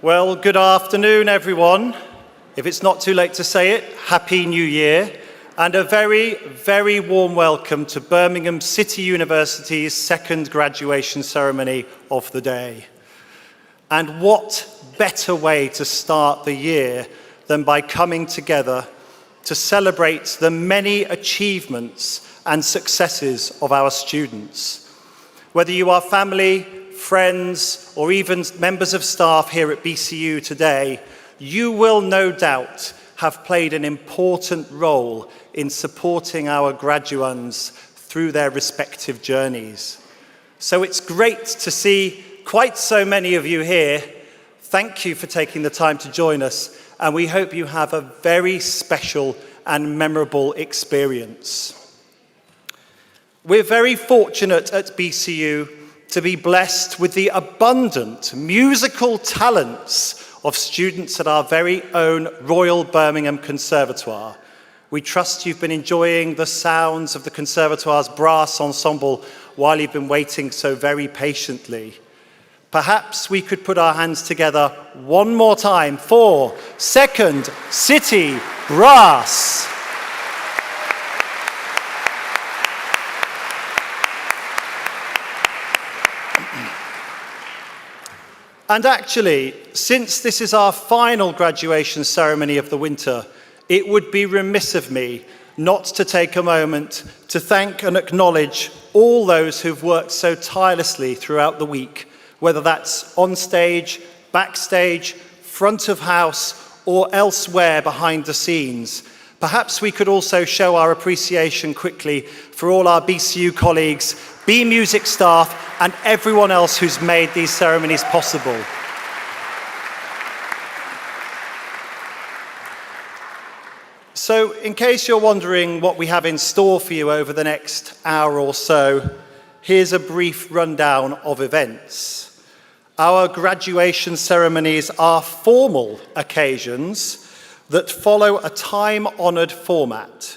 Well, good afternoon, everyone. If it's not too late to say it, Happy New Year, and a very, very warm welcome to Birmingham City University's second graduation ceremony of the day. And what better way to start the year than by coming together to celebrate the many achievements and successes of our students. Whether you are family, friends, or even members of staff here at BCU today, you will no doubt have played an important role in supporting our graduands through their respective journeys. So it's great to see quite so many of you here. Thank you for taking the time to join us, and we hope you have a very special and memorable experience. We're very fortunate at BCU to be blessed with the abundant musical talents of students at our very own Royal Birmingham Conservatoire. We trust you've been enjoying the sounds of the Conservatoire's brass ensemble while you've been waiting so very patiently. Perhaps we could put our hands together one more time for Second City Brass. And actually, since this is our final graduation ceremony of the winter, it would be remiss of me not to take a moment to thank and acknowledge all those who've worked so tirelessly throughout the week, whether that's on stage, backstage, front of house, or elsewhere behind the scenes. Perhaps we could also show our appreciation quickly for all our BCU colleagues, B-Music staff, and everyone else who's made these ceremonies possible. So, in case you're wondering what we have in store for you over the next hour or so, here's a brief rundown of events. Our graduation ceremonies are formal occasions that follow a time-honoured format.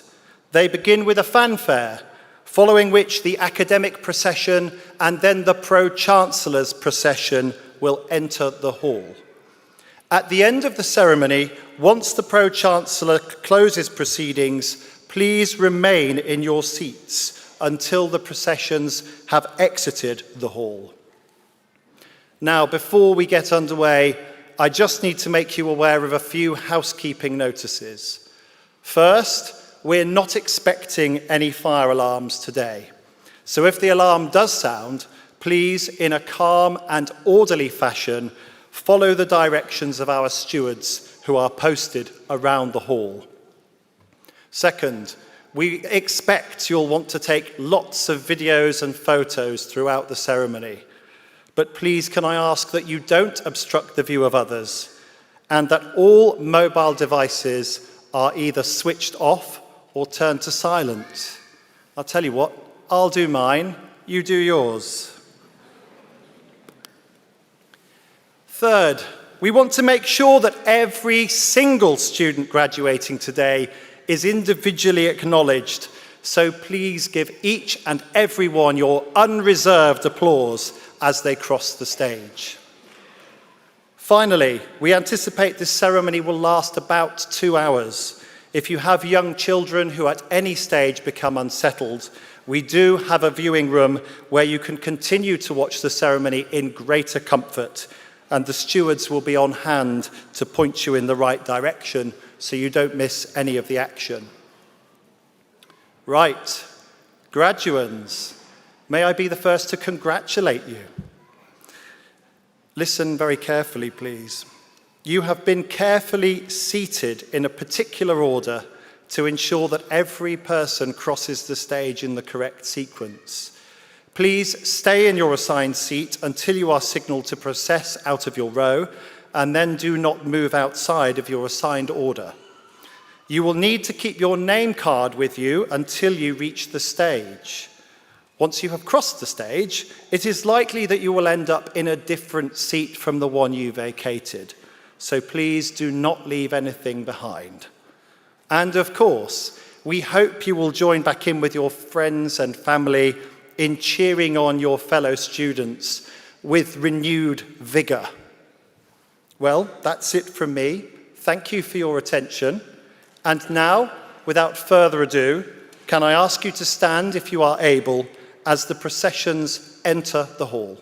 They begin with a fanfare, following which the academic procession and then the Pro-Chancellor's procession will enter the hall. At the end of the ceremony, once the Pro-Chancellor closes proceedings, please remain in your seats until the processions have exited the hall. Now, before we get underway, I just need to make you aware of a few housekeeping notices. First, we're not expecting any fire alarms today. So if the alarm does sound, please, in a calm and orderly fashion, follow the directions of our stewards who are posted around the hall. Second, we expect you'll want to take lots of videos and photos throughout the ceremony. But please, can I ask that you don't obstruct the view of others and that all mobile devices are either switched off or turn to silent. I'll tell you what, I'll do mine, you do yours. Third, we want to make sure that every single student graduating today is individually acknowledged, so please give each and every one your unreserved applause as they cross the stage. Finally, we anticipate this ceremony will last about 2 hours. If you have young children who at any stage become unsettled, we do have a viewing room where you can continue to watch the ceremony in greater comfort, and the stewards will be on hand to point you in the right direction so you don't miss any of the action. Right, graduands, may I be the first to congratulate you. Listen very carefully, please. You have been carefully seated in a particular order to ensure that every person crosses the stage in the correct sequence. Please stay in your assigned seat until you are signaled to process out of your row, and then do not move outside of your assigned order. You will need to keep your name card with you until you reach the stage. Once you have crossed the stage, it is likely that you will end up in a different seat from the one you vacated. So please do not leave anything behind. And of course, we hope you will join back in with your friends and family in cheering on your fellow students with renewed vigor. Well, that's it from me. Thank you for your attention. And now, without further ado, can I ask you to stand, if you are able, as the processions enter the hall?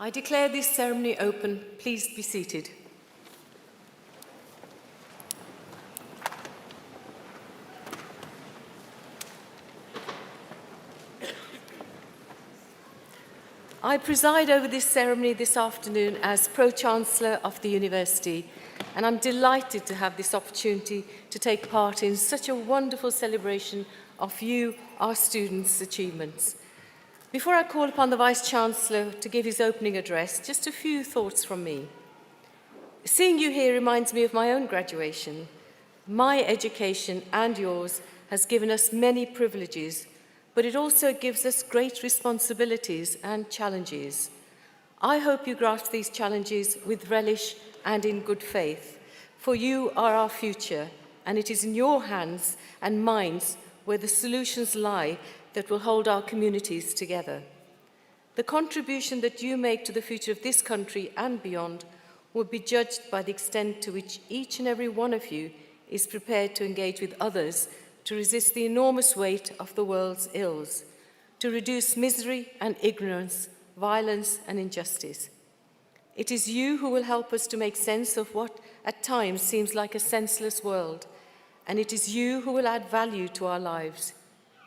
I declare this ceremony open. Please be seated. I preside over this ceremony this afternoon as Pro-Chancellor of the University, and I'm delighted to have this opportunity to take part in such a wonderful celebration of you, our students' achievements. Before I call upon the Vice-Chancellor to give his opening address, just a few thoughts from me. Seeing you here reminds me of my own graduation. My education and yours has given us many privileges, but it also gives us great responsibilities and challenges. I hope you grasp these challenges with relish and in good faith, for you are our future, and it is in your hands and minds where the solutions lie that will hold our communities together. The contribution that you make to the future of this country and beyond will be judged by the extent to which each and every one of you is prepared to engage with others to resist the enormous weight of the world's ills, to reduce misery and ignorance, violence and injustice. It is you who will help us to make sense of what at times seems like a senseless world, and it is you who will add value to our lives.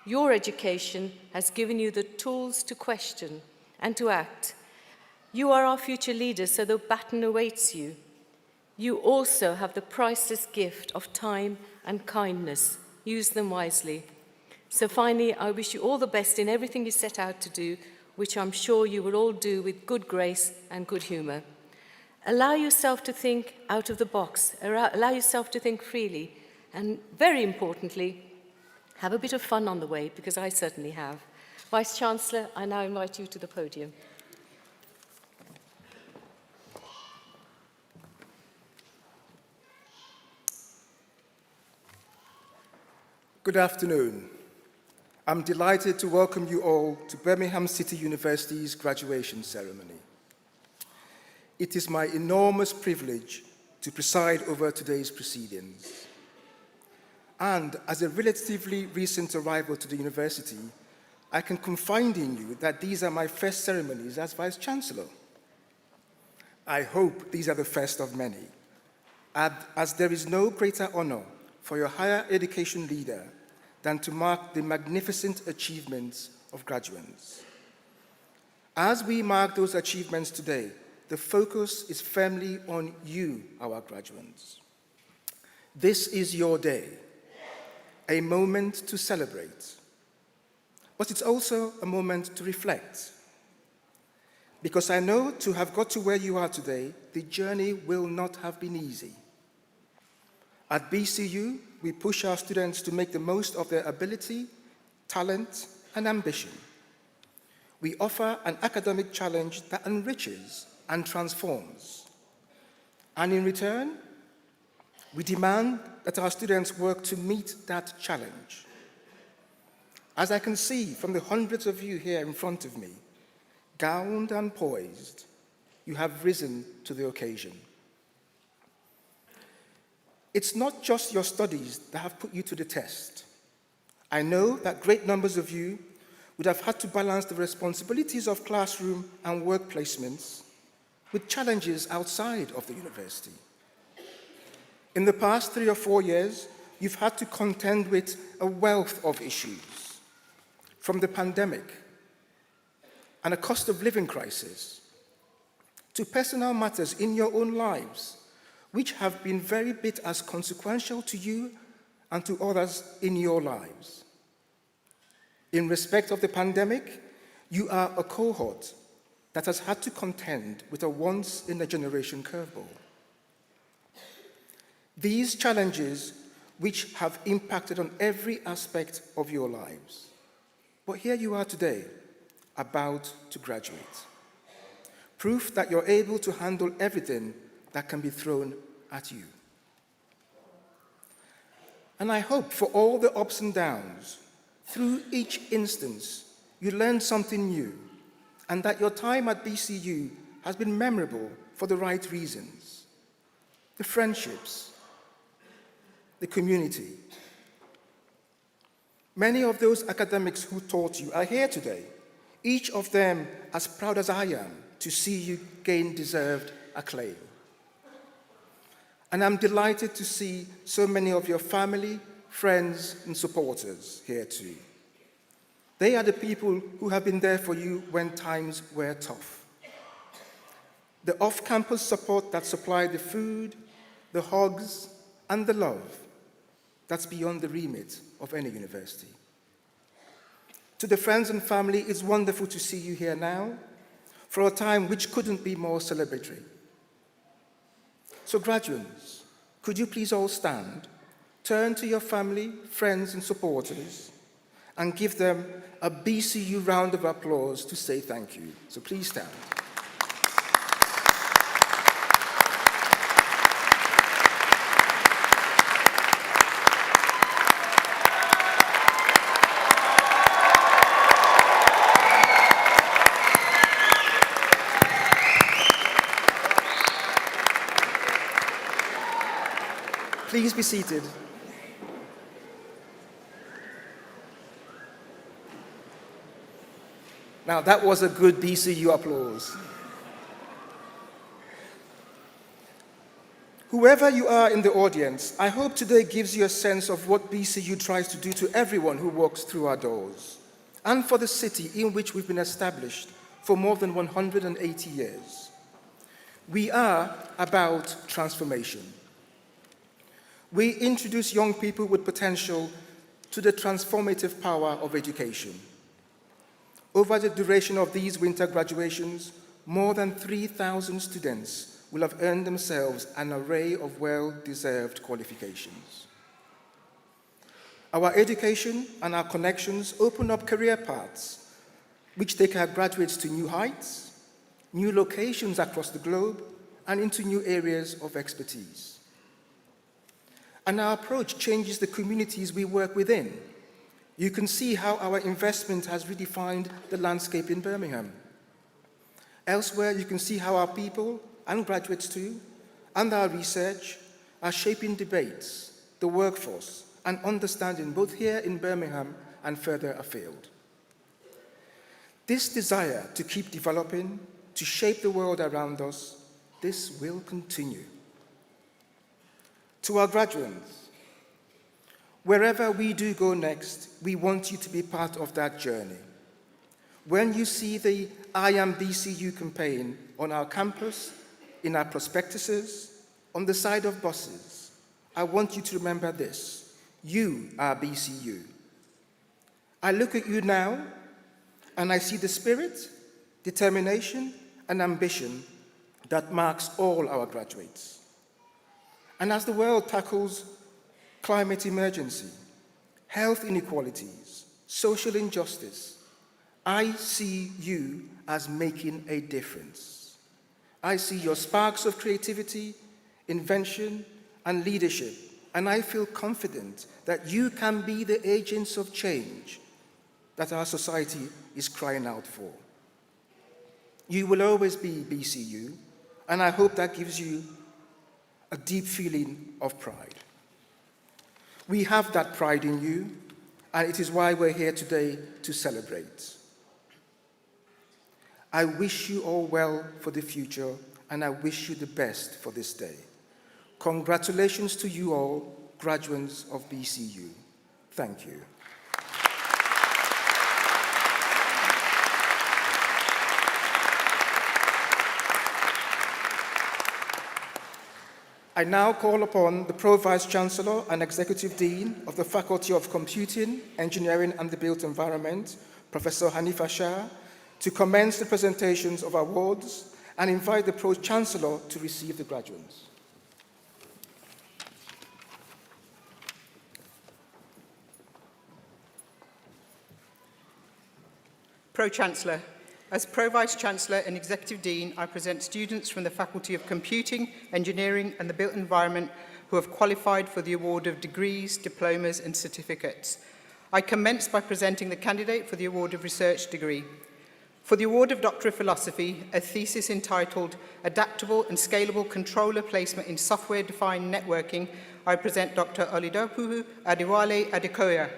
Your education has given you the tools to question and to act. You are our future leaders, so the baton awaits you. You also have the priceless gift of time and kindness. Use them wisely. So finally, I wish you all the best in everything you set out to do, which I'm sure you will all do with good grace and good humour. Allow yourself to think out of the box. Allow yourself to think freely. And very importantly, have a bit of fun on the way, because I certainly have. Vice-Chancellor, I now invite you to the podium. Good afternoon. I'm delighted to welcome you all to Birmingham City University's graduation ceremony. It is my enormous privilege to preside over today's proceedings. And as a relatively recent arrival to the university, I can confide in you that these are my first ceremonies as Vice-Chancellor. I hope these are the first of many, as there is no greater honor for your higher education leader than to mark the magnificent achievements of graduates. As we mark those achievements today, the focus is firmly on you, our graduates. This is your day, a moment to celebrate, but it's also a moment to reflect. Because I know to have got to where you are today, the journey will not have been easy. At BCU, we push our students to make the most of their ability, talent, and ambition. We offer an academic challenge that enriches and transforms. And in return, we demand that our students work to meet that challenge. As I can see from the hundreds of you here in front of me, gowned and poised, you have risen to the occasion. It's not just your studies that have put you to the test. I know that great numbers of you would have had to balance the responsibilities of classroom and work placements with challenges outside of the university. In the past 3 or 4 years, you've had to contend with a wealth of issues, from the pandemic and a cost of living crisis to personal matters in your own lives, which have been very bit as consequential to you and to others in your lives. In respect of the pandemic, you are a cohort that has had to contend with a once-in-a-generation curveball. These challenges which have impacted on every aspect of your lives. But here you are today, about to graduate. Proof that you're able to handle everything that can be thrown at you. And I hope for all the ups and downs, through each instance, you learned something new, and that your time at BCU has been memorable for the right reasons. The friendships, the community. Many of those academics who taught you are here today, each of them as proud as I am to see you gain deserved acclaim. And I'm delighted to see so many of your family, friends, and supporters here too. They are the people who have been there for you when times were tough. The off-campus support that supplied the food, the hugs, and the love that's beyond the remit of any university. To the friends and family, it's wonderful to see you here now for a time which couldn't be more celebratory. So graduates, could you please all stand, turn to your family, friends, and supporters, and give them a BCU round of applause to say thank you. So please stand. Please be seated. Now, that was a good BCU applause. Whoever you are in the audience, I hope today gives you a sense of what BCU tries to do to everyone who walks through our doors, and for the city in which we've been established for more than 180 years. We are about transformation. We introduce young people with potential to the transformative power of education. Over the duration of these winter graduations, more than 3,000 students will have earned themselves an array of well-deserved qualifications. Our education and our connections open up career paths which take our graduates to new heights, new locations across the globe, and into new areas of expertise. And our approach changes the communities we work within. You can see how our investment has redefined the landscape in Birmingham. Elsewhere, you can see how our people, and graduates too, and our research are shaping debates, the workforce, and understanding both here in Birmingham and further afield. This desire to keep developing, to shape the world around us, this will continue. To our graduates, wherever we do go next, we want you to be part of that journey. When you see the I Am BCU campaign on our campus, in our prospectuses, on the side of buses, I want you to remember this: you are BCU. I look at you now, and I see the spirit, determination, and ambition that marks all our graduates. And as the world tackles climate emergency, health inequalities, social injustice, I see you as making a difference. I see your sparks of creativity, invention, and leadership, and I feel confident that you can be the agents of change that our society is crying out for. You will always be BCU, and I hope that gives you a deep feeling of pride. We have that pride in you, and it is why we're here today to celebrate. I wish you all well for the future, and I wish you the best for this day. Congratulations to you all, graduates of BCU. Thank you. I now call upon the Pro-Vice Chancellor and Executive Dean of the Faculty of Computing, Engineering and the Built Environment, Professor Hanifa Shah, to commence the presentations of awards and invite the Pro-Chancellor to receive the graduates. Pro-Chancellor. As Pro-Vice Chancellor and Executive Dean, I present students from the Faculty of Computing, Engineering and the Built Environment who have qualified for the award of degrees, diplomas and certificates. I commence by presenting the candidate for the award of research degree. For the award of Doctor of Philosophy, a thesis entitled Adaptable and Scalable Controller Placement in Software-Defined Networking, I present Dr. Olidapuhu Adewale Adekoya.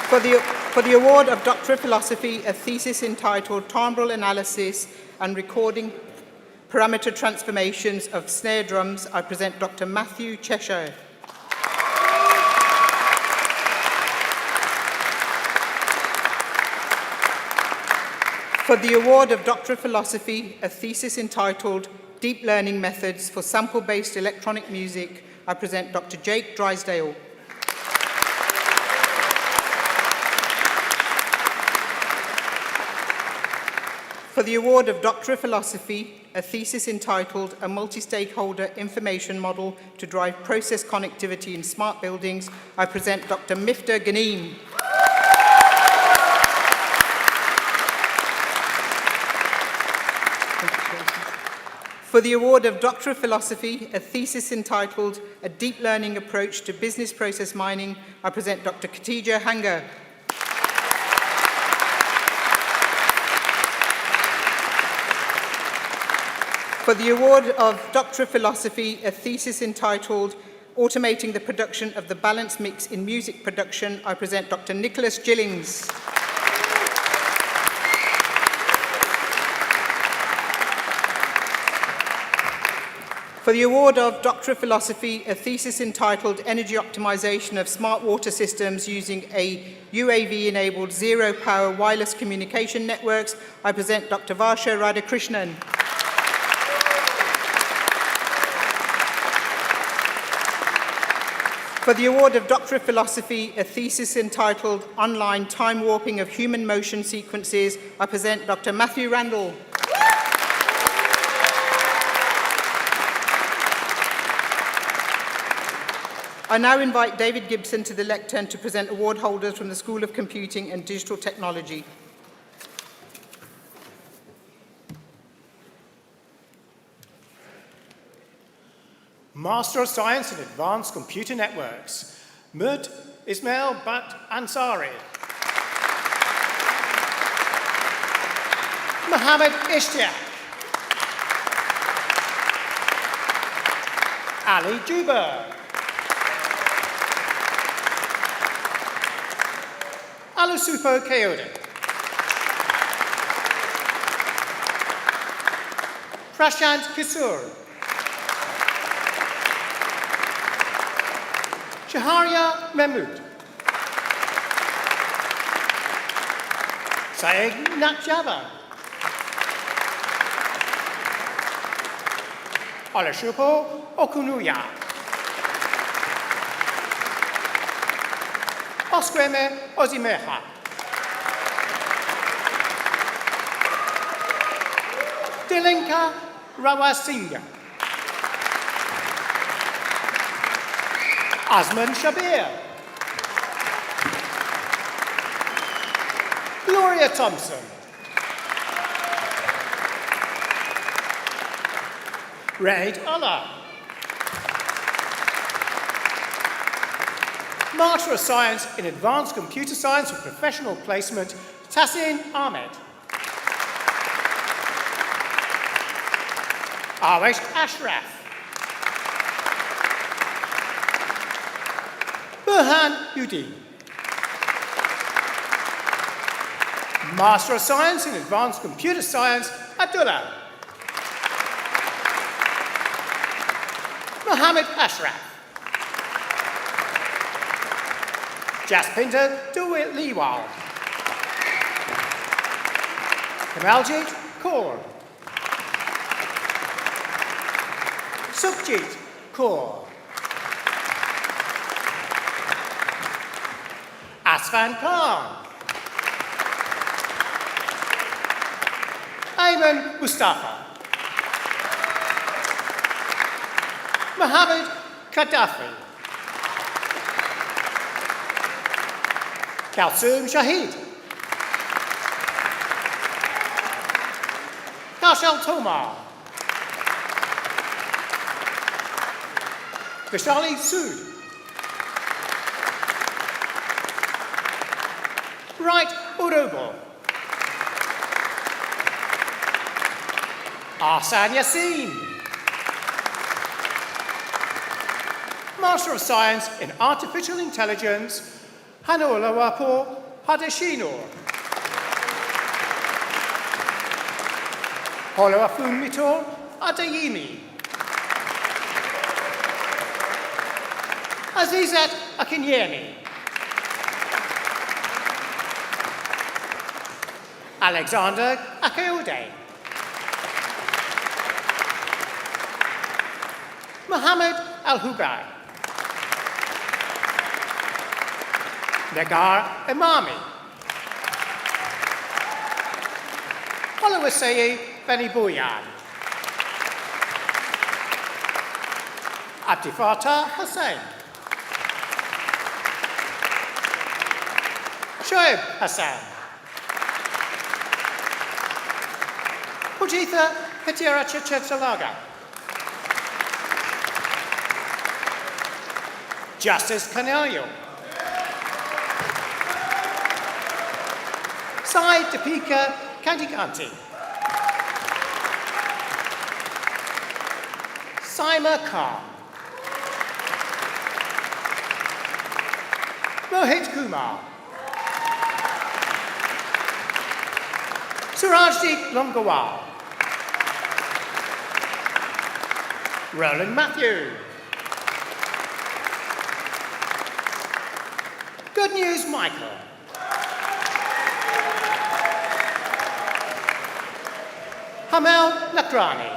For the award of Doctor of Philosophy, a thesis entitled Timbral Analysis and Recording Parameter Transformations of Snare Drums, I present Dr. Matthew Cheshire. For the award of Doctor of Philosophy, a thesis entitled Deep Learning Methods for Sample-Based Electronic Music, I present Dr. Jake Drysdale. For the award of Doctor of Philosophy, a thesis entitled A Multi-Stakeholder Information Model to Drive Process Connectivity in Smart Buildings, I present Dr. Mifta Ghanim. For the award of Doctor of Philosophy, a thesis entitled A Deep Learning Approach to Business Process Mining, I present Dr. Khatija Hanga. For the award of Doctor of Philosophy, a thesis entitled automating the production of the balance mix in music production, I present Dr. Nicholas Gillings. For the award of Doctor of Philosophy, a thesis entitled Energy Optimization of Smart Water Systems Using a UAV-enabled Zero-Power Wireless Communication Networks, I present Dr. Varsha Radhakrishnan. For the award of Doctor of Philosophy, a thesis entitled Online Time Warping of Human Motion Sequences, I present Dr. Matthew Randall. I now invite David Gibson to the lectern to present award holders from the School of Computing and Digital Technology. Master of Science in Advanced Computer Networks, Mud Ismail Bat Ansari. Mohammed Ishtiaq. Ali Juba. Alusupo Keoda. Prashant Kisur. Shaharia Mahmood. Syed Nakjava. Olashupo Okunuya. Osqueme Ozimeha. Dilinka Rawasingha. Osman Shabir. Gloria Thompson. Raid Allah. Master of Science in Advanced Computer Science with Professional Placement, Tassin Ahmed. Awesh Ashraf. Burhan Udi. Master of Science in Advanced Computer Science, Abdullah. Mohammed Ashraf. Jaspinder Liwal. Kamaljit Kaur. Sukhjit Kaur. Asfan Khan. Ayman Mustafa. Mohammed Gaddafi. Kalsoom Shahid. Kaushal Tomar. Vishali Sood. Bright Urobo. Arsan Yassin. Master of Science in Artificial Intelligence, Hanolawapo Hadeshinor. Holoafun Mitor Adeyemi. Azizat Akinyemi. Alexander Akeode. Mohammed Al-Hubai. Nagar Imami. Oluwaseyi Benibuyan. Abdifatah Hussain. Shoaib Hassan. Pujitha Hatira Chachalaga. Justice Canelio. Sai Deepika Kandikanti. Saima Khan. Mohit Kumar. Surajdeep Longawal. Roland Matthew. Good News Michael. Hamel Lakrani.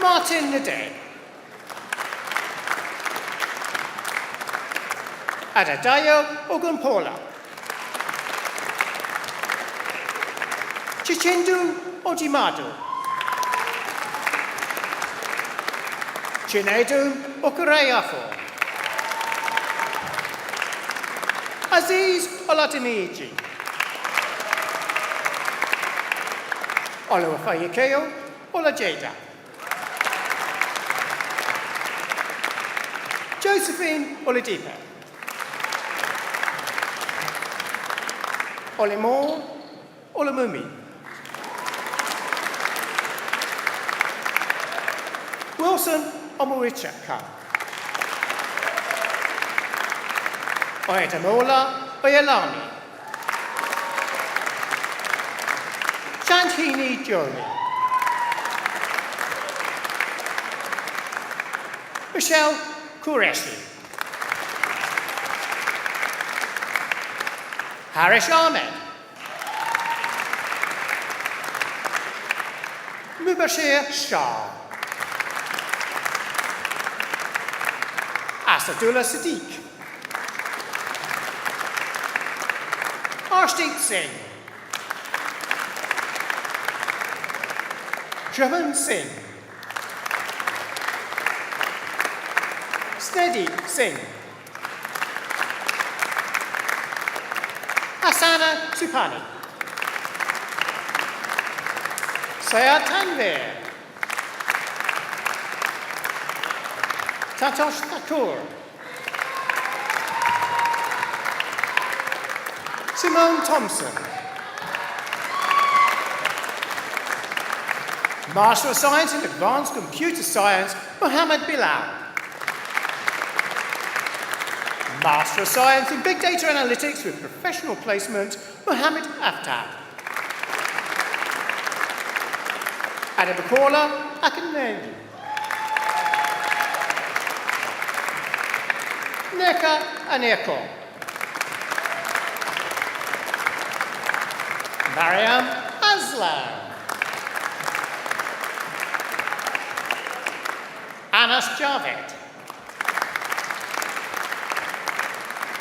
Martin Nadeg. Adadayo Ogunpola. Chichindu Ojimadu. Chinedu Okureyafo. Aziz Olatuniji. Oluwafayikeo Olajeda. Josephine Oladipo. Olimor Olamumi. Wilson Omorichaka. Oyetamola Oyelami. Shantini Jolie. Michelle Qureshi. Harish Ahmed. Mubashir Shah. Asadullah Siddiq. Arshdeep Singh. Javan Singh. Steady Singh. Hasana Supani. Sayed Tanvir. Tatosh Thakur. Simone Thompson. Master of Science in Advanced Computer Science, Mohammed Bilal. Master of Science in Big Data Analytics with Professional Placement, Mohammed Aftab. Adebakola Akineni. Neka Aneko. Mariam Aslam. Anas Javed.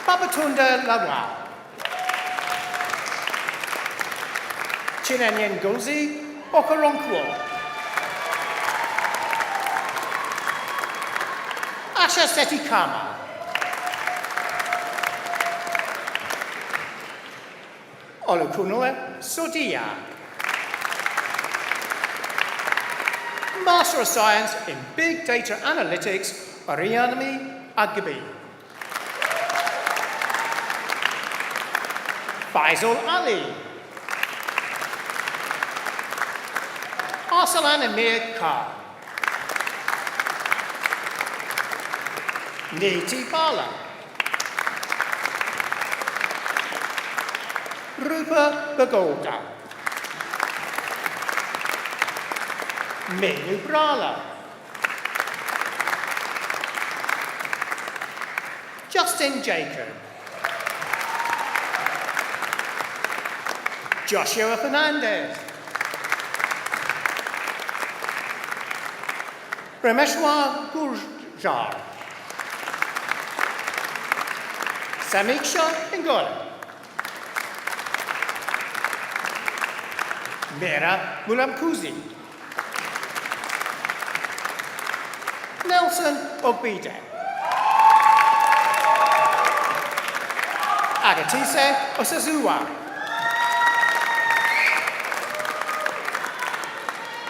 Babatunda Lawal. Chinenyen Gozi Okoronkwo. Asha Seti Kama. Olukunle Sodia. Master of Science in Big Data Analytics, Arianami Agbi. Faisal Ali. Arsalan Amir Khan. Niti Bala. Rupa Bagolda. Menu Brala. Justin Jacob. Joshua Fernandez. Rameshwar Gurjar. Samiksha Ngola. Mera Mulamkuzi. Nelson Ogbide. Agatise Osazuwa.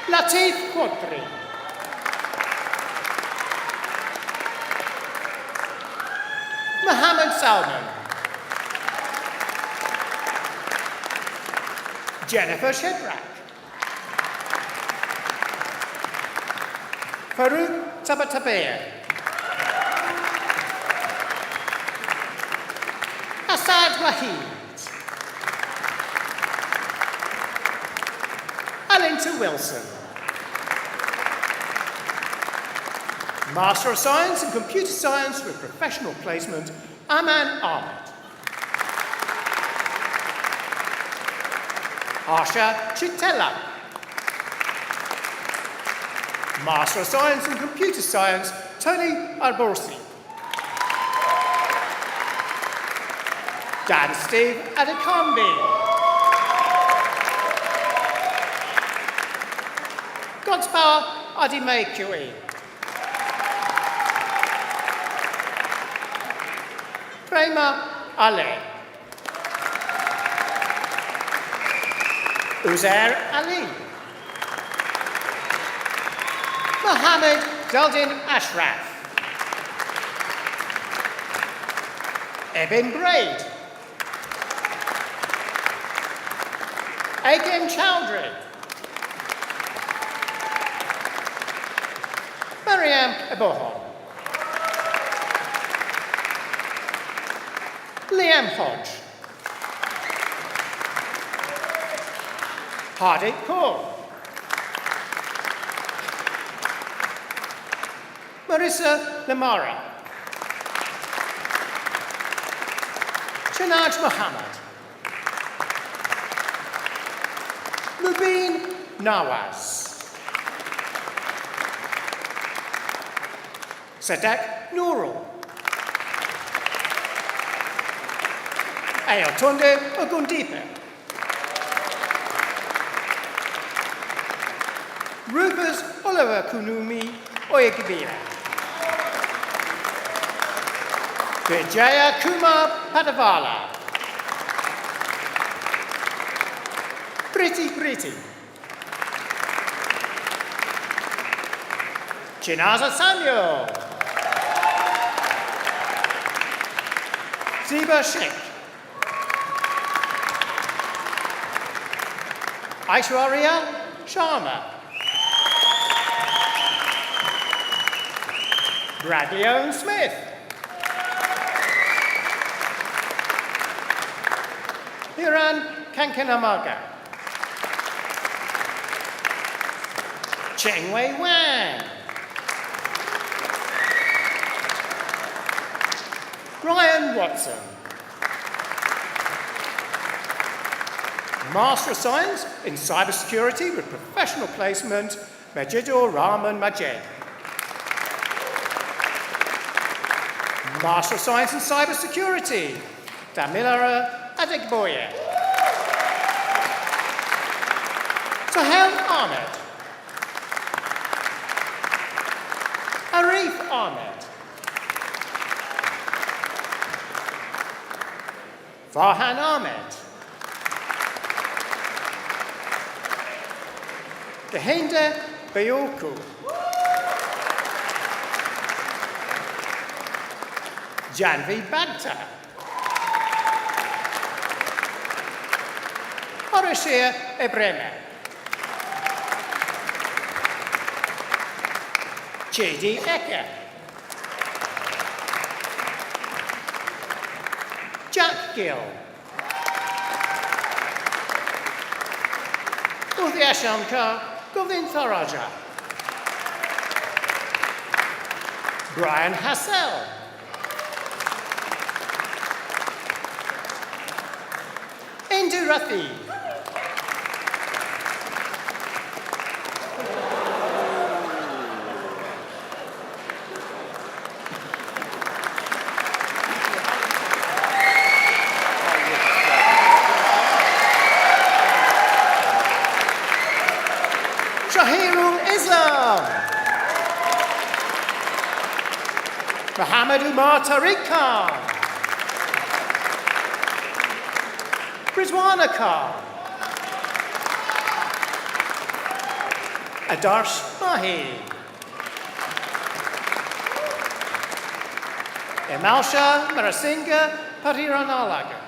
Latif Quadri. Mohammed Salman. Jennifer Shedrack. Farouk Tabatabeya. Asad Wahid. Alinta Wilson. Master of Science in Computer Science with Professional Placement, Aman Ahmed. Asha Chitella. Master of Science in Computer Science, Tony Alborsi. Dan Steve Adekambi. God's Power Adime QE. Prema Ale. Uzair Ali. Mohammed Daldin Ashraf. Ebin Braid. Agim Chowdhury. Mariam Ebohon. Liam Hodge. Hardik Kaur. Marissa Lamara. Shanaj Muhammad. Mubin Nawaz. Sadek Nurul. Ayotunde Ogundipe. Rufus Oliver Kunumi Oyegibira. Vijaya Kumar Padavala. Pretty. Chinaza Samuel. Ziba Sheikh. Aishwarya Sharma. Bradley Owen Smith. Hiran Kankanamaga. Cheng Wei Wang. Brian Watson. Master of Science in Cybersecurity with Professional Placement, Majidur Rahman Majed. Master of Science in Cybersecurity, Damilara Adegboye. Sahel Ahmed. Arif Ahmed. Farhan Ahmed. Gehinda Bayoku. Janvi Bagta. Orashia Ebreme. J.D. Ecker. Jack Gill. Udhyashamka Govind Tharaja. Brian Hassel. Indu Rathi. Shahirul Islam. Muhammad Umar Tariq Khan. Rizwana Khan. Adarsh Mahi. Emalsha Marasinga Pariranalaga.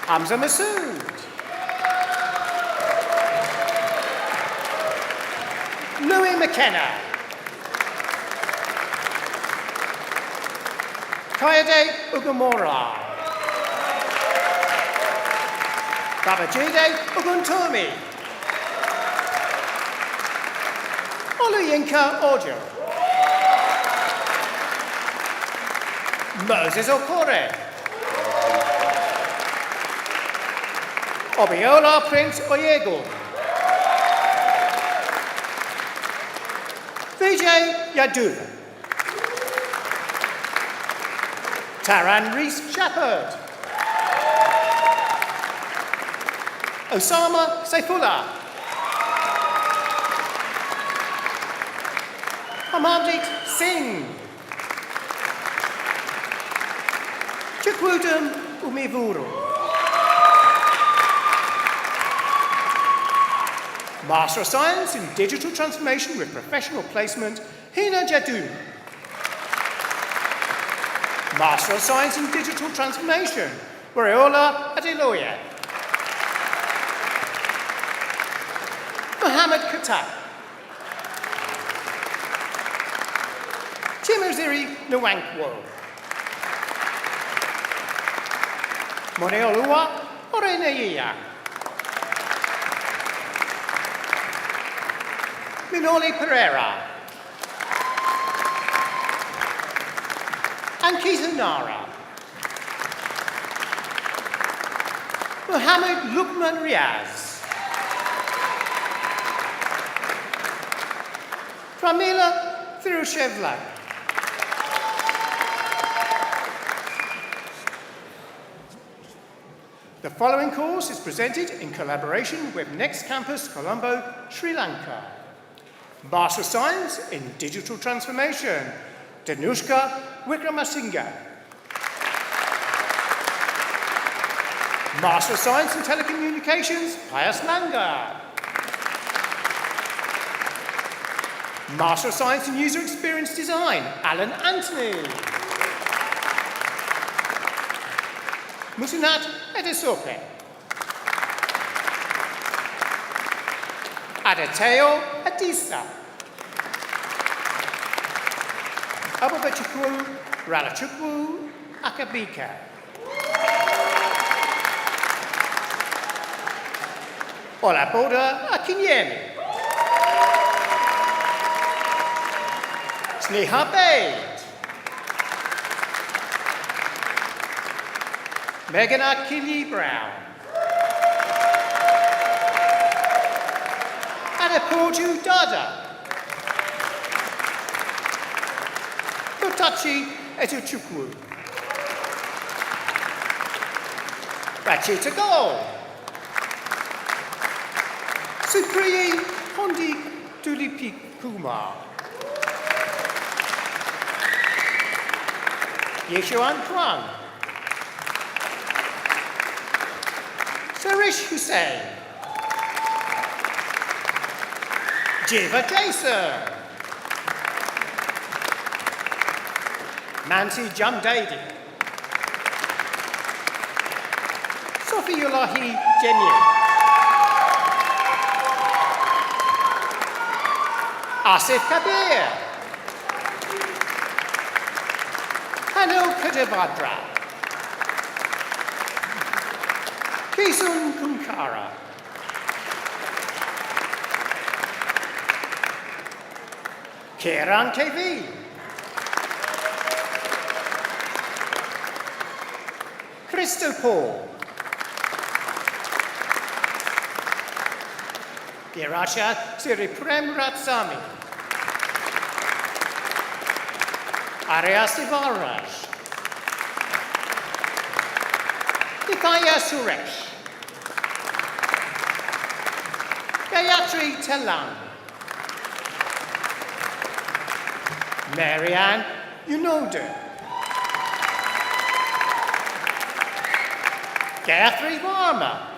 Hamza Masood. Louis McKenna. Kayode Ugumora. Babajide Uguntomi. Oluyinka Ojo. Moses Okore. Obiola Prince Oyego. Vijay Yadu. Taran Reese Shepherd. Osama Saifullah. Amandeep Singh. Chukwudum Umivuru. Master of Science in Digital Transformation with Professional Placement, Hina Jadoo. Master of Science in Digital Transformation, Wariola Adeloye. Mohammed Khattab. Chimoziri Nwankwo. Moneolua Oreneia. Minoli Pereira. Ankita Nara. Mohammed Lukman Riaz. Pramila Thirushevla. The following course is presented in collaboration with Next Campus Colombo, Sri Lanka. Master of Science in Digital Transformation, Danushka Wickramasinghe. Master of Science in Telecommunications, Pius Langa. Master of Science in User Experience Design, Alan Anthony. Musinat Edesope. Adateo Adisa. Abubachukwu Ralachukwu Akabika. Olaboda Akinyemi. Sneha Bade. Meghana Kili Brown. Adepoju Dada. Utachi Etuchukwu. Rachita Gold. Supriyi Hondi Tulipi Kumar. Yeshuan Kwan. Sarish Hussain. Jiva Jason. Mansi Jamdadi. Sofiulahi Jenye. Asif Kabir. Hanu Kadabadra. Kisun Kunkara. Kiran KV. Christo Paul. Girasha Siriprem Ratsami. Arya Sivaraj. Nikaya Suresh. Gayatri Telang. Marianne Unoda. Gayatri Varma.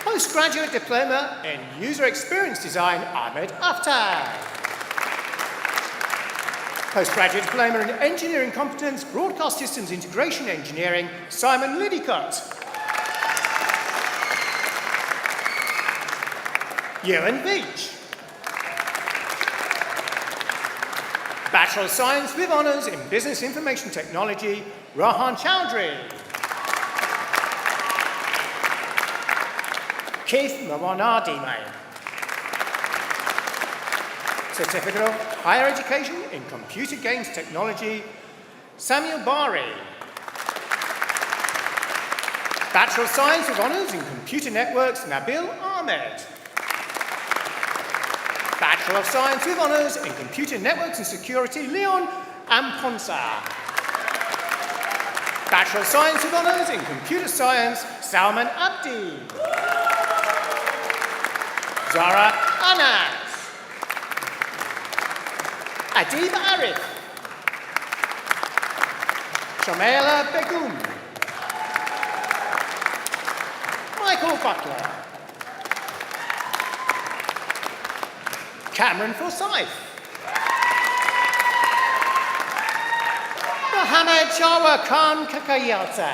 Postgraduate Diploma in User Experience Design, Ahmed Aftab. Postgraduate Diploma in Engineering Competence, Broadcast Systems Integration Engineering, Simon Liddycott. Ewan Beach. Bachelor of Science with Honours in Business Information Technology, Rohan Chowdhury. Keith Mawanadi, Certificate of Higher Education in Computer Games Technology, Samuel Bari. Bachelor of Science with Honours in Computer Networks, Nabil Ahmed. Bachelor of Science with Honours in Computer Networks and Security, Leon Amponsa. Bachelor of Science with Honours in Computer Science, Salman Abdi. Zara Anas. Adib Arif. Shamaila Begum. Michael Butler. Cameron Forsyth. Mohammed Shawar Khan Kakayate.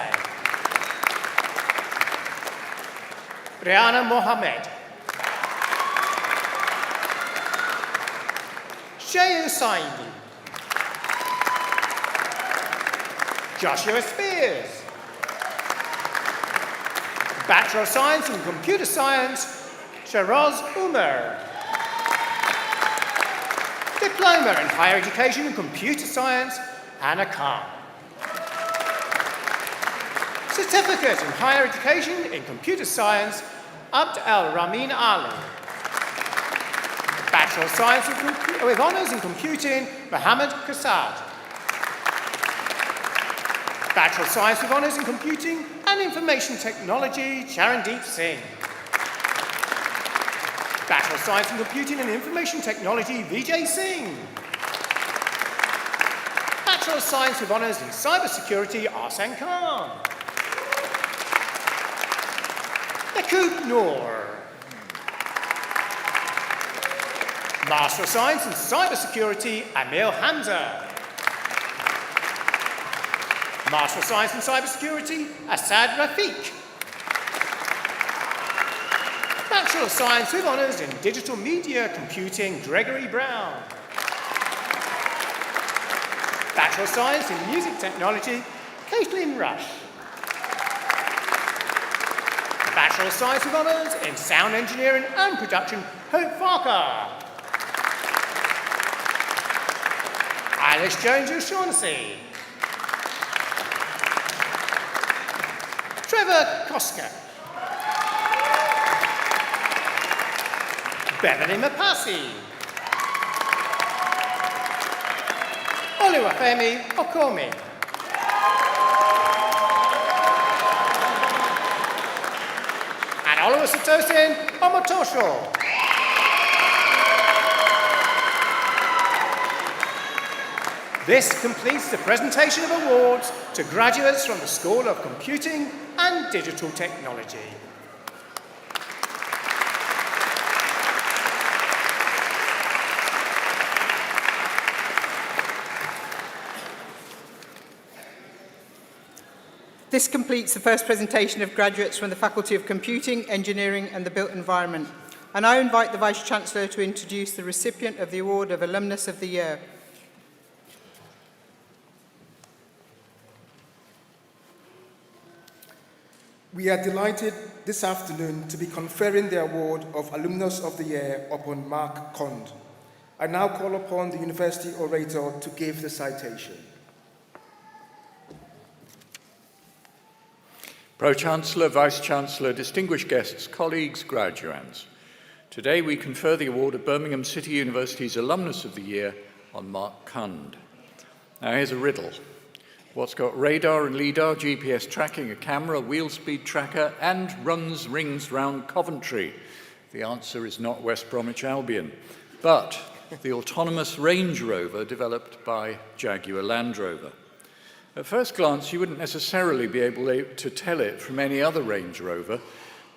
Rihanna Mohammed. Shay Saidi. Joshua Spears. Bachelor of Science in Computer Science, Sharaz Umar. Diploma in Higher Education and Computer Science, Hannah Khan. Certificate in Higher Education in Computer Science, Abd al-Ramin Ali. Bachelor of Science with Honours in Computing, Mohammed Kassad. Bachelor of Science with Honours in Computing and Information Technology, Charandeep Singh. Bachelor of Science in Computing and Information Technology, Vijay Singh. Bachelor of Science with Honours in Cybersecurity, Arsan Khan. Yakub Noor. Master of Science in Cybersecurity, Amir Hamza. Master of Science in Cybersecurity, Assad Rafiq. Bachelor of Science with Honours in Digital Media Computing, Gregory Brown. Bachelor of Science in Music Technology, Caitlin Rush. Bachelor of Science with Honours in Sound Engineering and Production, Hope Farker. Alice Jones O'Shaughnessy. Trevor Koska. Beverly Mapasi. Oluwafemi Okomi. And Oluwatosin Omotosho. This completes the presentation of awards to graduates from the School of Computing and Digital Technology. This completes the first presentation of graduates from the Faculty of Computing, Engineering and the Built Environment. I now invite the Vice-Chancellor to introduce the recipient of the Award of Alumnus of the Year. We are delighted this afternoon to be conferring the award of Alumnus of the Year upon Mark Cond. I now call upon the University Orator to give the citation. Pro-Chancellor, Vice-Chancellor, distinguished guests, colleagues, graduands. Today we confer the award of Birmingham City University's Alumnus of the Year on Mark Cund. Now here's a riddle. What's got radar and LIDAR, GPS tracking, a camera, wheel speed tracker, and runs rings round Coventry? The answer is not West Bromwich Albion, but the autonomous Range Rover developed by Jaguar Land Rover. At first glance, you wouldn't necessarily be able to tell it from any other Range Rover,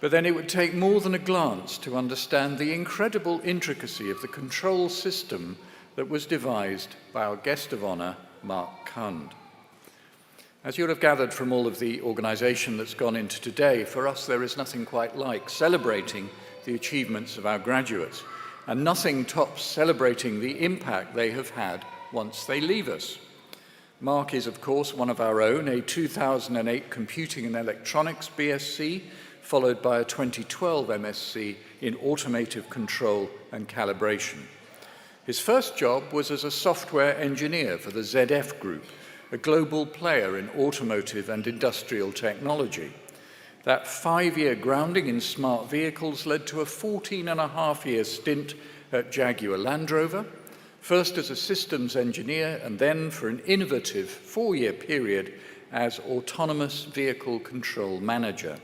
but then it would take more than a glance to understand the incredible intricacy of the control system that was devised by our guest of honour, Mark Cund. As you'll have gathered from all of the organisation that's gone into today, for us there is nothing quite like celebrating the achievements of our graduates, and nothing tops celebrating the impact they have had once they leave us. Mark is, of course, one of our own, a 2008 Computing and Electronics BSc, followed by a 2012 MSc in Automotive Control and Calibration. His first job was as a software engineer for the ZF Group, a global player in automotive and industrial technology. That 5-year grounding in smart vehicles led to a 14.5-year stint at Jaguar Land Rover, first as a systems engineer and then for an innovative 4-year period as autonomous vehicle control manager.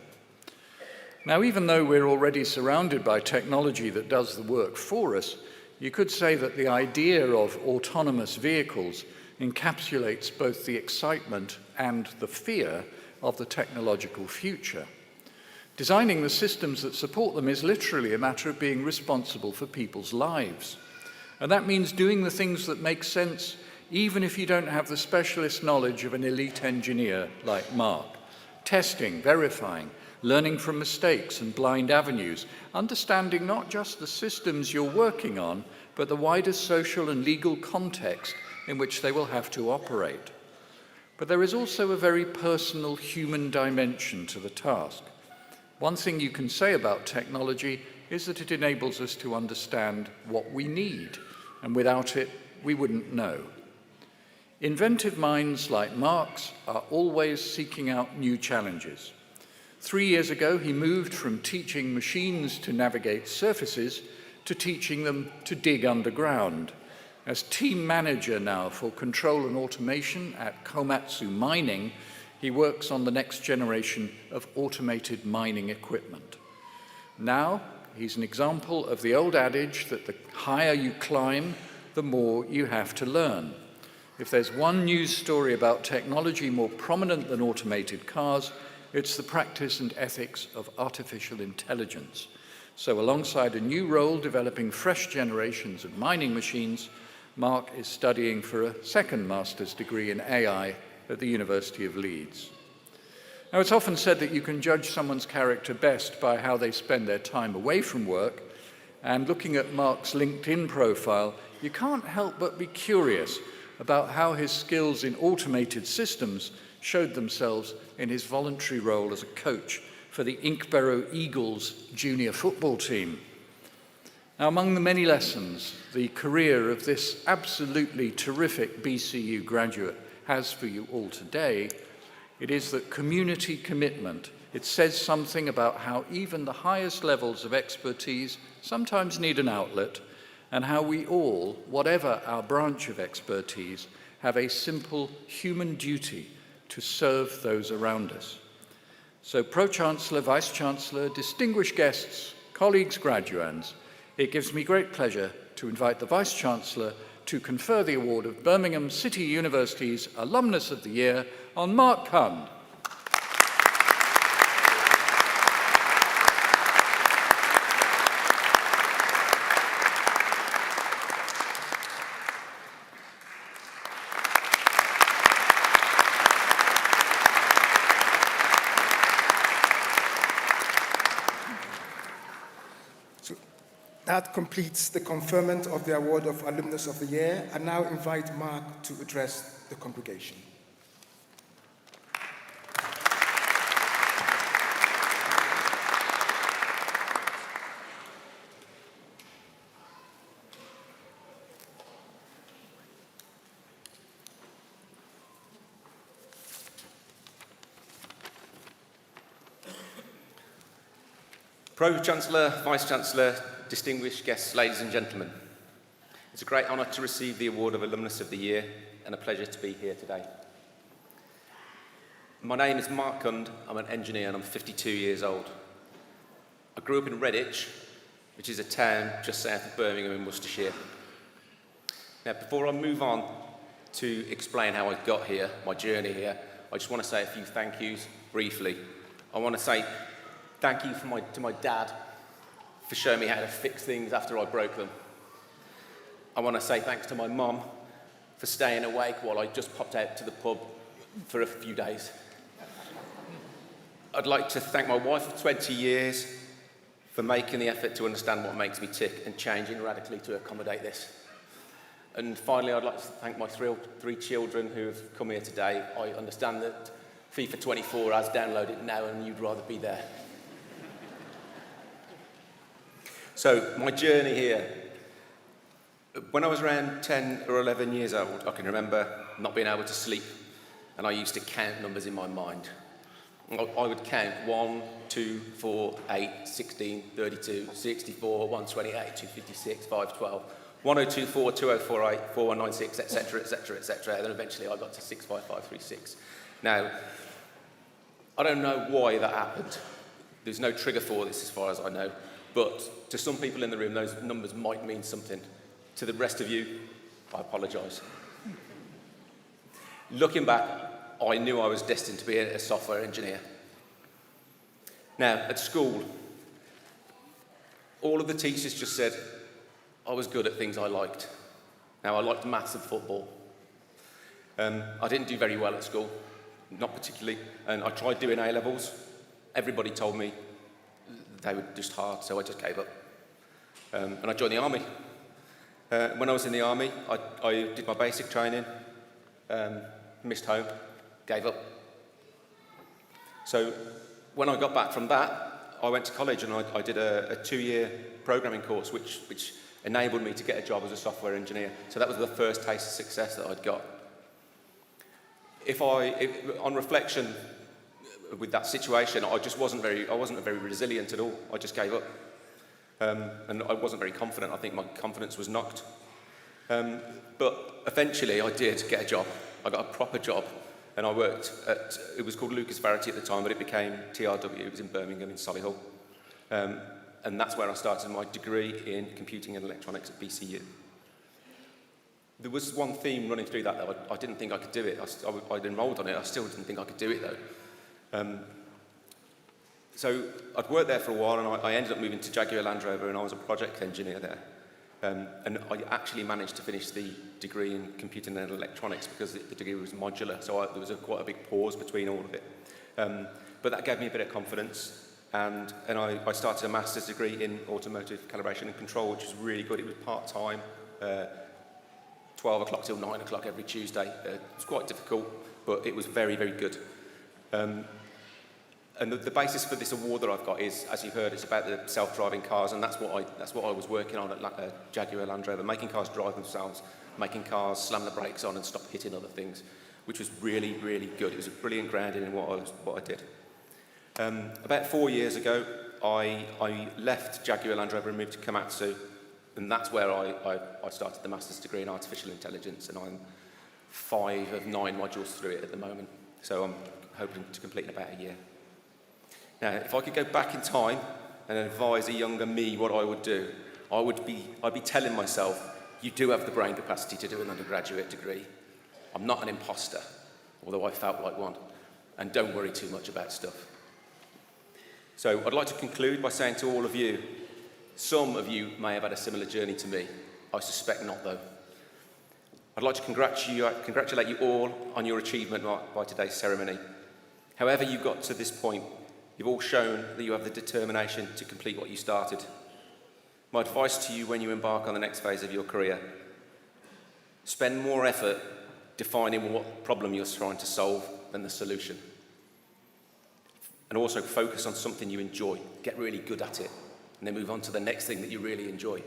Now, even though we're already surrounded by technology that does the work for us, you could say that the idea of autonomous vehicles encapsulates both the excitement and the fear of the technological future. Designing the systems that support them is literally a matter of being responsible for people's lives. And that means doing the things that make sense even if you don't have the specialist knowledge of an elite engineer like Mark. Testing, verifying, learning from mistakes and blind avenues, understanding not just the systems you're working on, but the wider social and legal context in which they will have to operate. But there is also a very personal human dimension to the task. One thing you can say about technology is that it enables us to understand what we need, and without it, we wouldn't know. Inventive minds like Mark's are always seeking out new challenges. 3 years ago, he moved from teaching machines to navigate surfaces to teaching them to dig underground. As team manager now for control and automation at Komatsu Mining, he works on the next generation of automated mining equipment. Now, he's an example of the old adage that the higher you climb, the more you have to learn. If there's one news story about technology more prominent than automated cars, it's the practice and ethics of artificial intelligence. So alongside a new role developing fresh generations of mining machines, Mark is studying for a second master's degree in AI at the University of Leeds. Now, it's often said that you can judge someone's character best by how they spend their time away from work, and looking at Mark's LinkedIn profile, you can't help but be curious about how his skills in automated systems showed themselves in his voluntary role as a coach for the Inkborough Eagles junior football team. Now, among the many lessons the career of this absolutely terrific BCU graduate has for you all today, it is that community commitment, it says something about how even the highest levels of expertise sometimes need an outlet, and how we all, whatever our branch of expertise, have a simple human duty to serve those around us. So, Pro-Chancellor, Vice-Chancellor, distinguished guests, colleagues, graduands, it gives me great pleasure to invite the Vice-Chancellor to confer the award of Birmingham City University's Alumnus of the Year on Mark Kund. That completes the conferment of the award of Alumnus of the Year. I now invite Mark to address the congregation. Pro-Chancellor, Vice-Chancellor, distinguished guests, ladies and gentlemen. It's a great honour to receive the award of Alumnus of the Year and a pleasure to be here today. My name is Mark Kund, I'm an engineer and I'm 52 years old. I grew up in Redditch, which is a town just south of Birmingham in Worcestershire. Now, before I move on to explain how I got here, my journey here, I just want to say a few thank yous briefly. I want to say thank you to my dad for showing me how to fix things after I broke them. I want to say thanks to my mum for staying awake while I just popped out to the pub for a few days. I'd like to thank my wife of 20 years for making the effort to understand what makes me tick and changing radically to accommodate this. And finally, I'd like to thank my three children who have come here today. I understand that FIFA 24 has downloaded now and you'd rather be there. So, my journey here. When I was around 10 or 11 years old, I can remember not being able to sleep, and I used to count numbers in my mind. I would count 1, 2, 4, 8, 16, 32, 64, 128, 256, 512, 1024, 2048, 4196, etc., etc., etc. And then eventually I got to 65536. Now, I don't know why that happened. There's no trigger for this as far as I know. But to some people in the room, those numbers might mean something. To the rest of you, I apologise. Looking back, I knew I was destined to be a software engineer. Now, at school, all of the teachers just said I was good at things I liked. Now, I liked maths and football. I didn't do very well at school, not particularly, and I tried doing A-levels. Everybody told me they were just hard, so I just gave up. And I joined the army. When I was in the army, I did my basic training, missed home, gave up. So when I got back from that, I went to college and I did a 2-year programming course, which enabled me to get a job as a software engineer. So that was the first taste of success that I'd got. On reflection with that situation, I wasn't very resilient at all. I just gave up. And I wasn't very confident. I think my confidence was knocked. But eventually I did get a job. I got a proper job. And I worked at, it was called Lucas Verity at the time, but it became TRW. It was in Birmingham, in Solihull. And that's where I started my degree in computing and electronics at BCU. There was one theme running through that, though. I didn't think I could do it. I'd enrolled on it. I still didn't think I could do it, though. So I'd worked there for a while, and I ended up moving to Jaguar Land Rover, and I was a project engineer there. And I actually managed to finish the degree in computing and electronics because the degree was modular, so there was quite a big pause between all of it. But that gave me a bit of confidence, and I started a master's degree in automotive calibration and control, which was really good. It was part-time, 12 o'clock till 9 o'clock every Tuesday. It was quite difficult, but it was very, very good. And the basis for this award that I've got is, as you've heard, it's about the self-driving cars, and that's what I was working on at Jaguar Land Rover, making cars drive themselves, making cars slam the brakes on and stop hitting other things, which was really, really good. It was a brilliant grounding in what I did. About 4 years ago, I left Jaguar Land Rover and moved to Komatsu, and that's where I started the master's degree in artificial intelligence, and I'm 5 of 9 modules through it at the moment, so I'm hoping to complete in about a year. Now, if I could go back in time and advise a younger me what I would do, I'd be telling myself, you do have the brain capacity to do an undergraduate degree. I'm not an imposter, although I felt like one, and don't worry too much about stuff. So I'd like to conclude by saying to all of you, some of you may have had a similar journey to me. I suspect not, though. I'd like to congratulate you all on your achievement by today's ceremony. However you got to this point, you've all shown that you have the determination to complete what you started. My advice to you when you embark on the next phase of your career, spend more effort defining what problem you're trying to solve than the solution. And also focus on something you enjoy. Get really good at it, and then move on to the next thing that you really enjoy.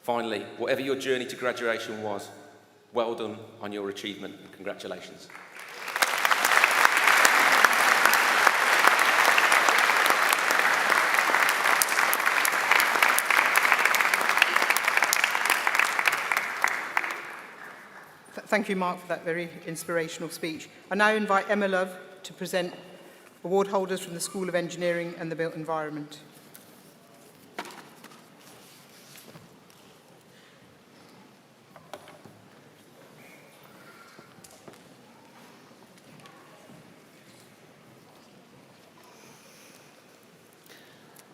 Finally, whatever your journey to graduation was, well done on your achievement, and congratulations. Thank you, Mark, for that very inspirational speech. I now invite Emma Love to present award holders from the School of Engineering and the Built Environment.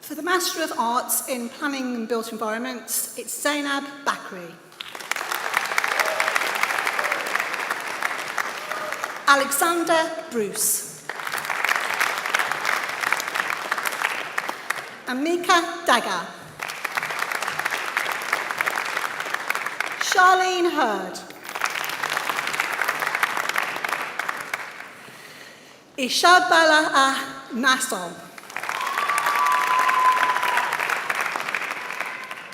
For the Master of Arts in Planning and Built Environments, it's Zainab Bakri. Alexander Bruce. Amika Daga. Charlene Hurd. Ishabella Nassau.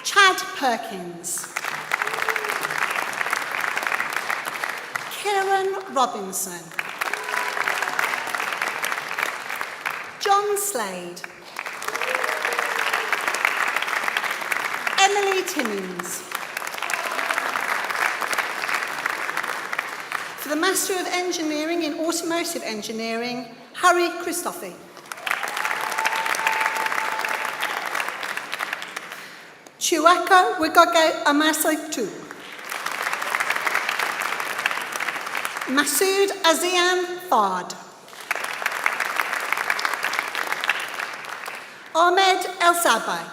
Chad Perkins. Kieran Robinson. John Slade. Emily Timmins. For the Master of Engineering in Automotive Engineering, Harry Christophe. Chiwaka Wigogo Amasaitu. Masood Azian Fard. Ahmed El Sabai.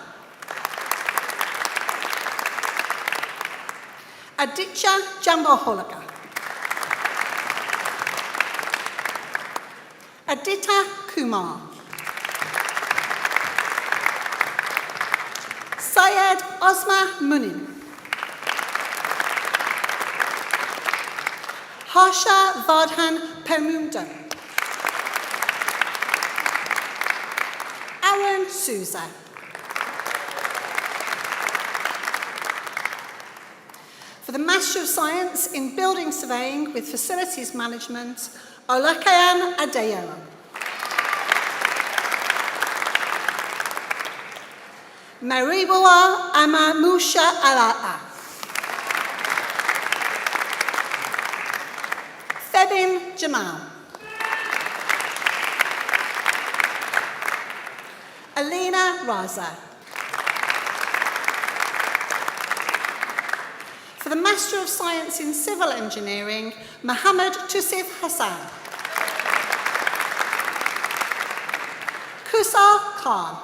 Aditya Jamboholaka. Aditya Kumar. Syed Osma Munin. Harsha Vardhan Permunda. Aaron Souza. For the Master of Science in Building Surveying with Facilities Management, Olakayan Adeyo. Maribuwa Amamusha Ala'a. Febin Jamal. Alina Raza. For the Master of Science in Civil Engineering, Mohammed Tusif Hassan. Kusar Khan.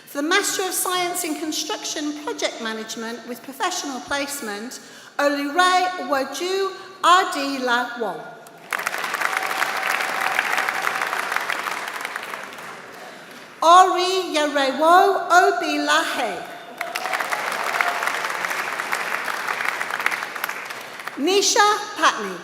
For the Master of Science in Construction Project Management with Professional Placement, Olure Waju Ardila Wo. Ori Yarewo Obilahe. Nisha Patney.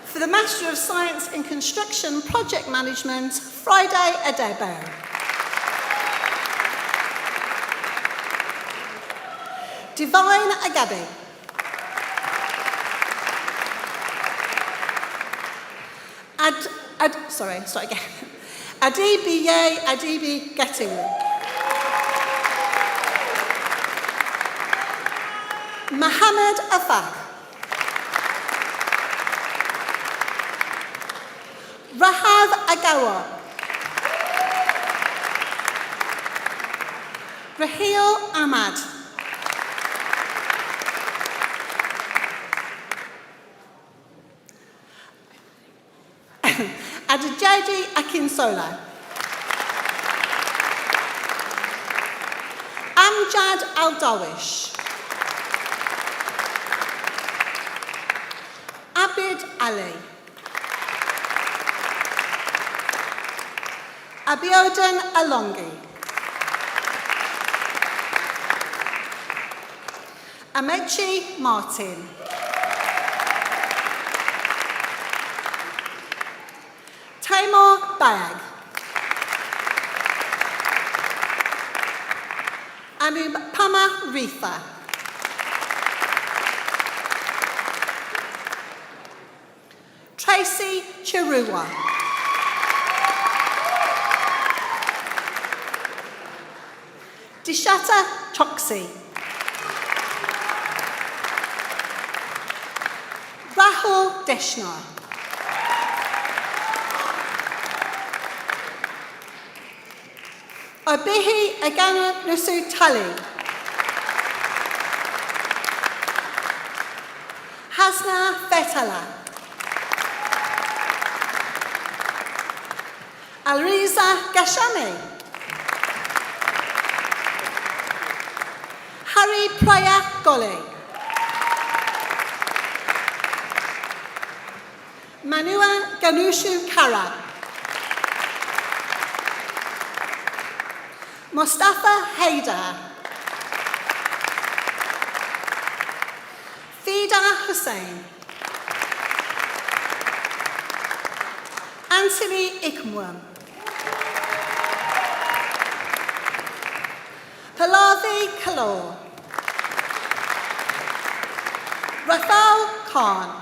For the Master of Science in Construction Project Management, Friday Adebo. Divine Agabi. Adibiye Adibi Getiwu. Mohammed Afak. Rahav Agawa. Rahil Ahmad. Adijadi Akinsola. Amjad Al-Dawish. Abid Ali. Abiodun Alongi. Amechi Martin. Tamar Bag. Anupama Rifa. Tracy Chirua. Dishata Choksi. Rahul Deshnar. Obihi Agana Nusu Tali. Hasna Fetala. Alriza Gashami. Hari Praya Gole. Manua Ganushu Kara. Mustafa Haidar. Fida Hussain. Anthony Ikmwam. Pallavi Kalor. Rafael Khan.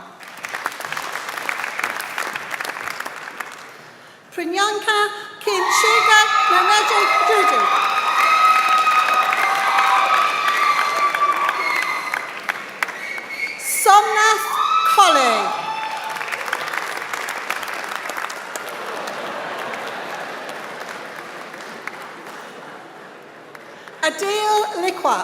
Pranyanka Kinchuga Namaja Dudu. Somnath Colley. Adil Likwa.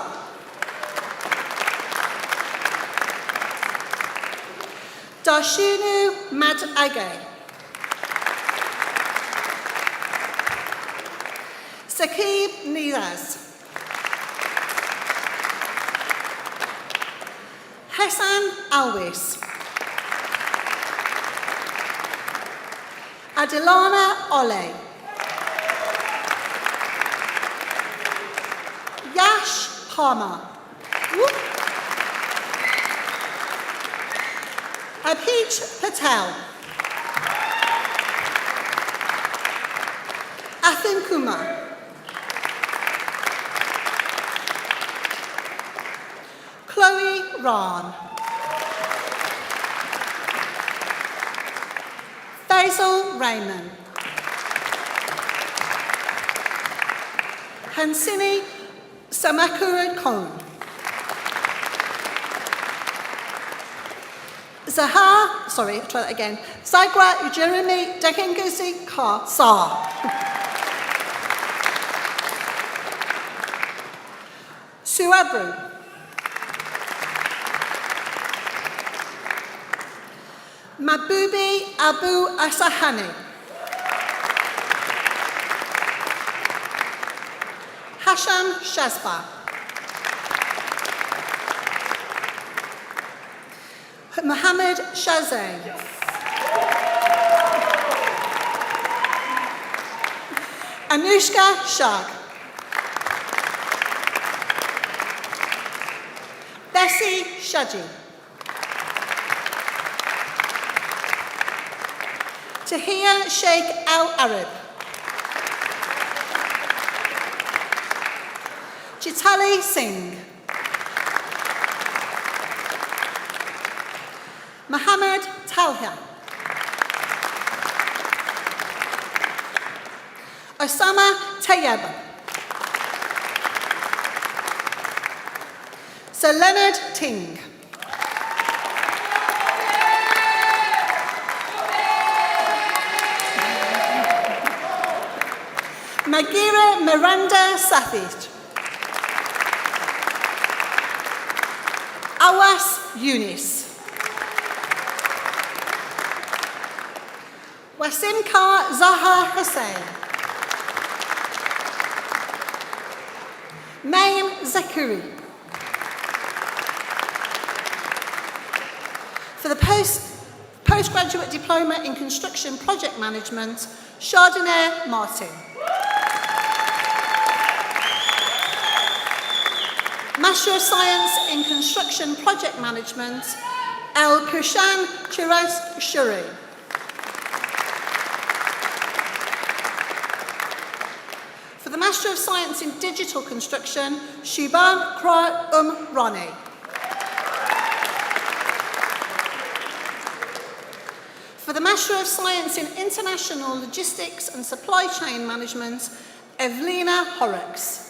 Darshunu Madage. Saqib Niraz. Hassan Alwis. Adilana Ole. Yash Palmer. Abhij Patel. Athan Kumar. Chloe Ran. Faisal Raymond. Hansini Samakura Kone. Zagra Jeremy Dekengusi Ka Sa. Suabru. Mabubi Abu Asahani. Hasham Shazba. Mohammed Shazay. Anushka Shag. Bessie Shaji. Tahia Sheikh Al-Arab. Chitali Singh. Mohammed Talha. Osama Tayyab. Sir Leonard Ting. Magira Miranda Safit. Awas Yunis. Wasimka Zaha Hussain. Maim Zakuri. For the postgraduate diploma in construction project management, Chardonnay Martin. Master of Science in Construction Project Management, El Pushan Chiras Shuri. For the Master of Science in Digital Construction, Shuban Kra Rani. For the Master of Science in International Logistics and Supply Chain Management, Evelina Horrocks.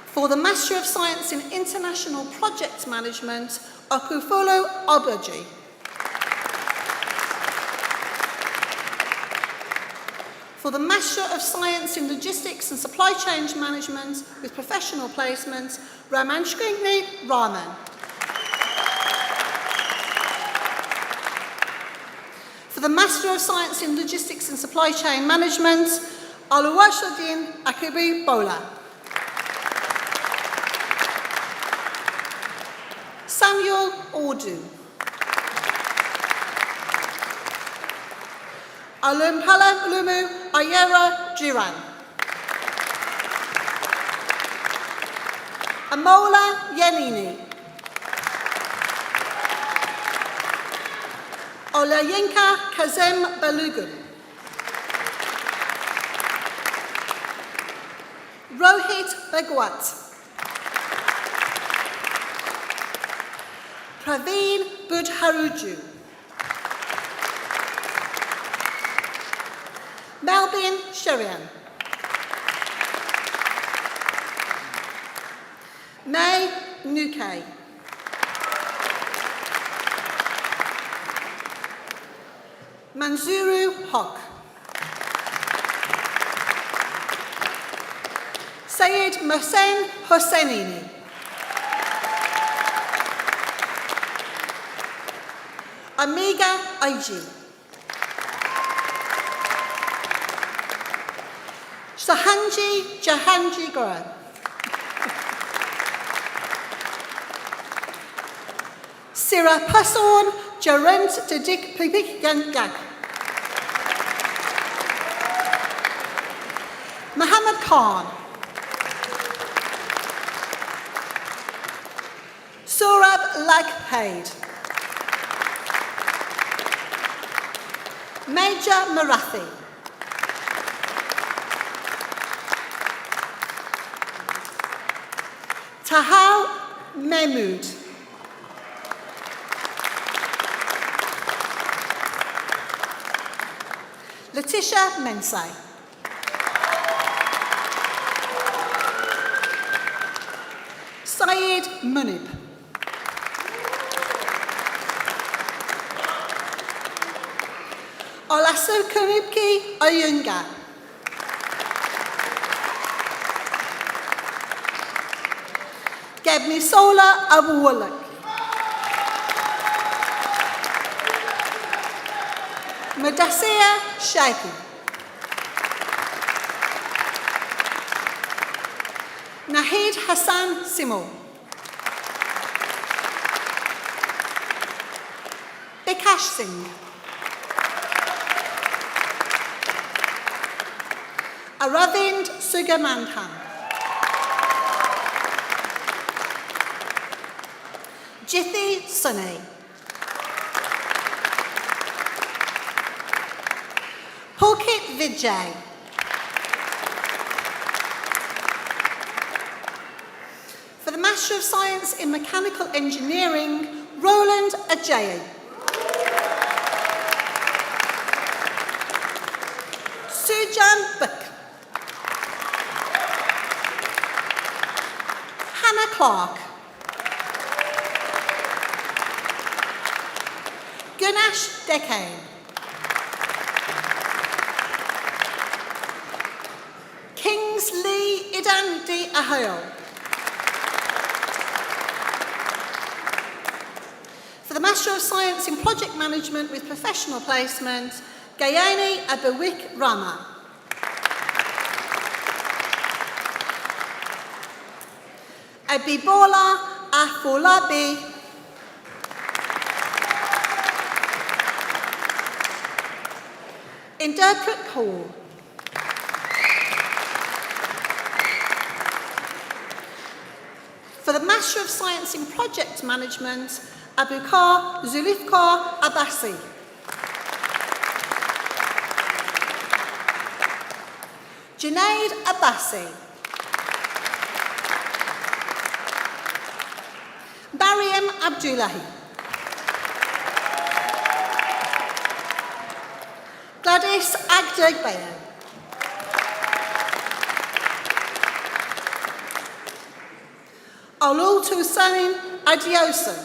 For the Master of Science in International Project Management, Akufolo Obaji. For the Master of Science in Logistics and Supply Chain Management with Professional Placement, Ramanshkini Raman. For the Master of Science in Logistics and Supply Chain Management, Aluwashuddin Akubi Samuel Ordu. Alumpala Lumu Ayera Duran. Amola Yenini. Olayinka Kazem Balugun. Rohit Bhagwat. Praveen Budharuju. Melvin Sherian. May Nuke. Manzuru Haq. Sayed Mohsen Hosseini. Amiga Aiji. Sahanji Jahanji Gora. Sira Pason Jarent Dedik Pipik Gangak. Muhammad Khan. Surab Lagpaid. Major Marathi. Tahal Mahmood. Letitia Mensai. Syed Munib. Olasu Kunubki Oyunga. Gebnisola Abuwalak. Madasia Shaiki. Nahid Hassan Simo. Bikash Singh. Aravind Sugamanthan. Jithi Sunny. Pulkit Vijay. For the Master of Science in Mechanical Engineering, Roland Ajayi. Sujan Buck. Hannah Clark. Gunash Dekane. Kingsley Idandi Ahoyo. For the Master of Science in Project Management with Professional Placement, Gayani Abawik Rama. Abibola Afolabi. Interpret Hall. For the Master of Science in Project Management, Abukar Zulifkar Abbasi. Junaid Abbasi. Mariam Abdullahi. Gladys Agdegbayan. Olul Tusain Adiosun.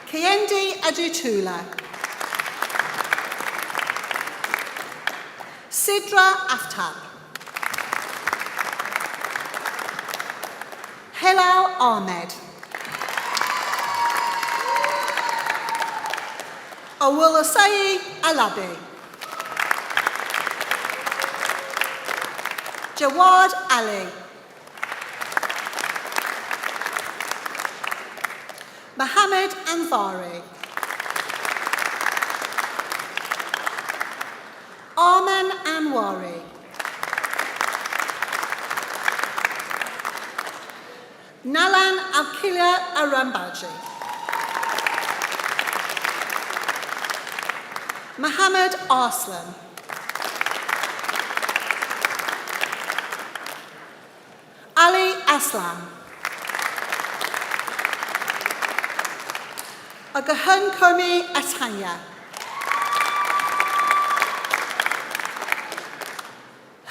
Kiendi Adutula. Sidra Aftab. Helal Ahmed. Awulasai Alabi. Jawad Ali. Mohammed Anvari. Arman Anwari. Nalan Alkila Arambaji. Mohammed Arslan. Ali Aslam. Agahun Komi Atanya.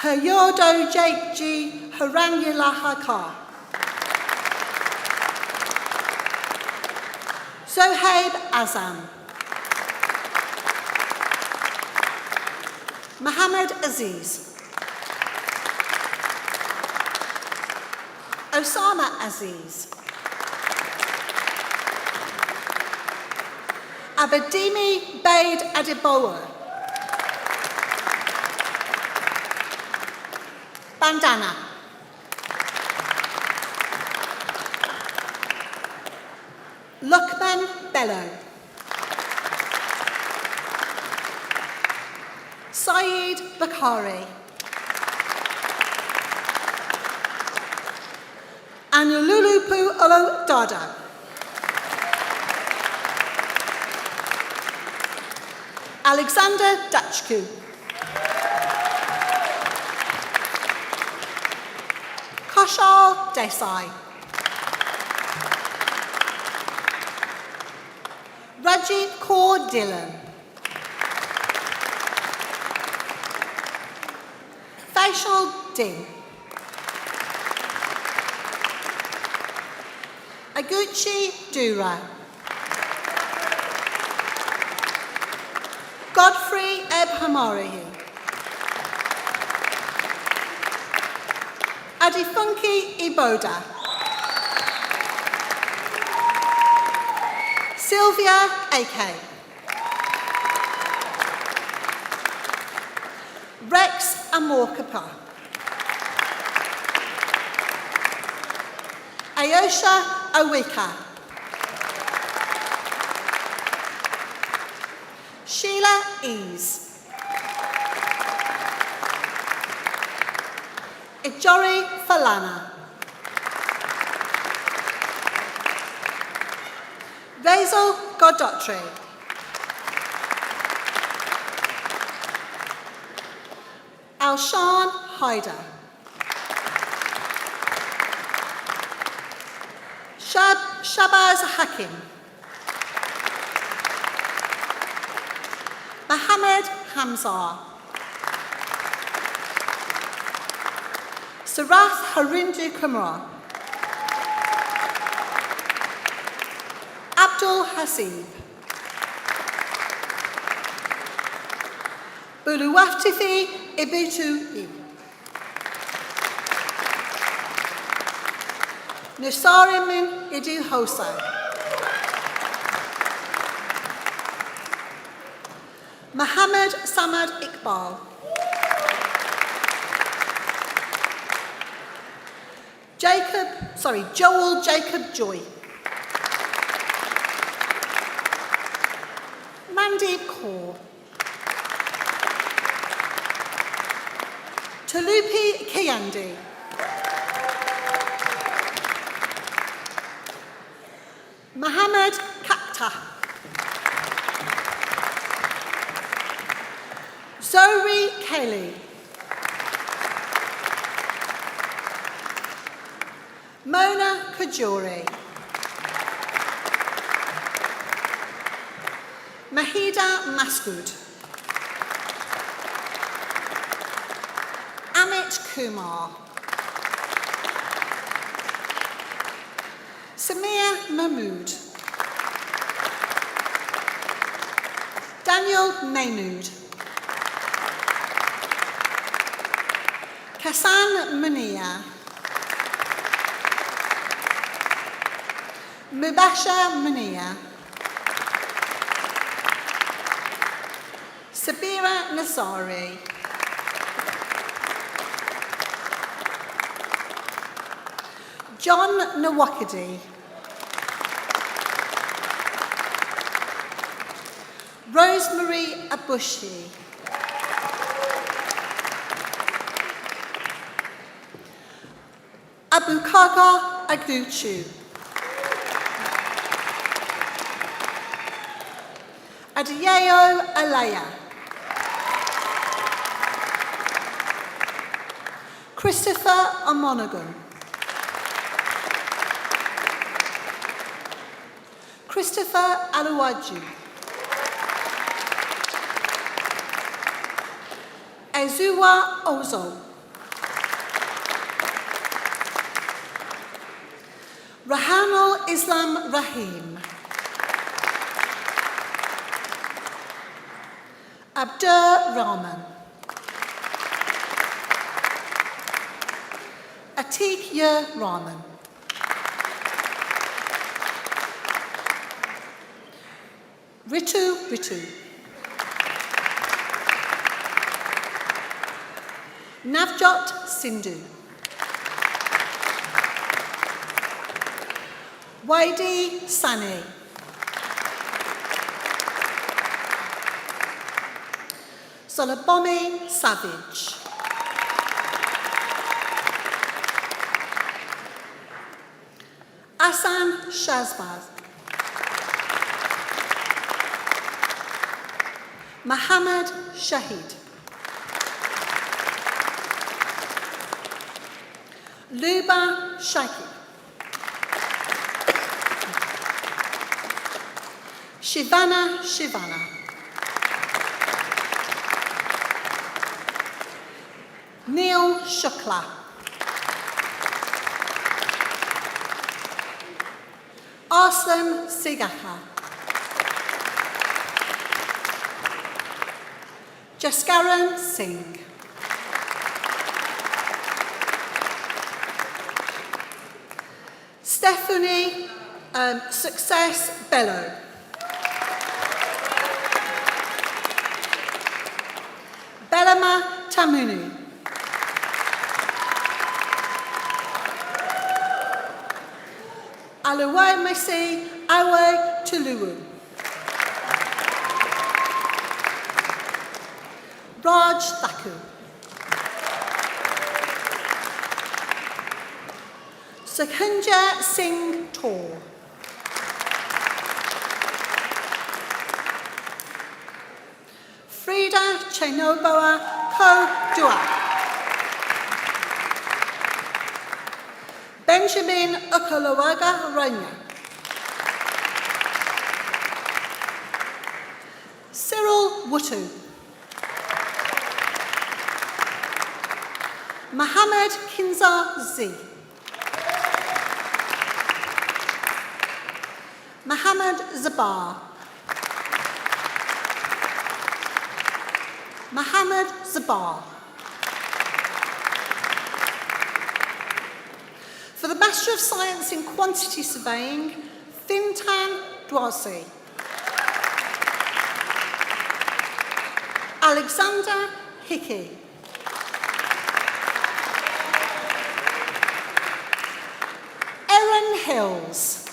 Hayodo Jake G. Harangila Haka. Zohaib Azam. Mohammed Aziz. Osama Aziz. Abedimi Bade Adebola. Bandana. Lukman Bello. Saeed Bakari. Anululupu Olo Dada. Alexander Dachku. Kaushal Desai. Rajit Kaur Dillon. Faisal Ding. Aguchi Dura. Godfrey Ebhamarihi. Adifunki Iboda. Sylvia A.K. Rex Amorkapa. Ayosha Awika. Sheila Ease. Ijori Falana. Basil Godotry. Alshan Haider. Shabaz Hakim. Mohammed Hamza. Sarath Harindu Kumar. Abdul Hasib. Buluwaftifi Ibitu. Nusarimin Idu Hosa. Mohammed Samad Iqbal. Joel Jacob Joy. Mandeep Kaur. Talupi Kiyandi. Mohammed Kakta. Zoe Kelly. Mona Kajuri. Mahida Masud. Amit Kumar. Samir Mahmood. Daniel Mahmood. Kassan Munia. Mubasha Munia. Sabira Nasari. John Nawakadi. Rosemary Abushi. Abukaga Agluchu. Adeyeo Alaya. Christopher Amonagan. Christopher Aluwaju. Ezuwa Ozo. Rahanul Islam Rahim. Abdur Rahman. Atik Yer Rahman. Ritu. Navjot Sindhu. Waidi Sani. Solobomi Savage. Asan Shazbaz. Muhammad Shahid. Luba Shaki. Shivana. Neil Shukla. Arslan Sigaka. Jaskaran Singh. Stephanie Success Bello. Bellama Tamunu. Aluwai Messi Awe Tuluwu. Raj Thakur. Sukhunja Singh Tor. Frida Chenoboa Ko-Dua. Benjamin Okolowaga Rania. Cyril Wutu. Mohammed Kinza Z. Mohammed Zabar. Mohammed Zabar. For the Master of Science in Quantity Surveying, Fintan Dwasi. Alexander Hickey. Erin Hills.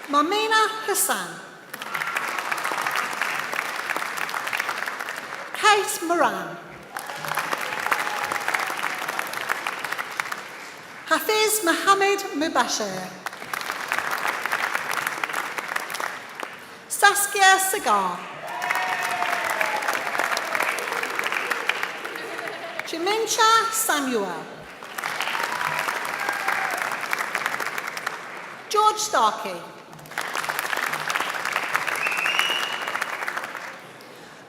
Mamina Hassan. Kate Moran. Hafiz Mohammed Mubashir. Saskia Sagar. Jamincha Samuel. George Starkey.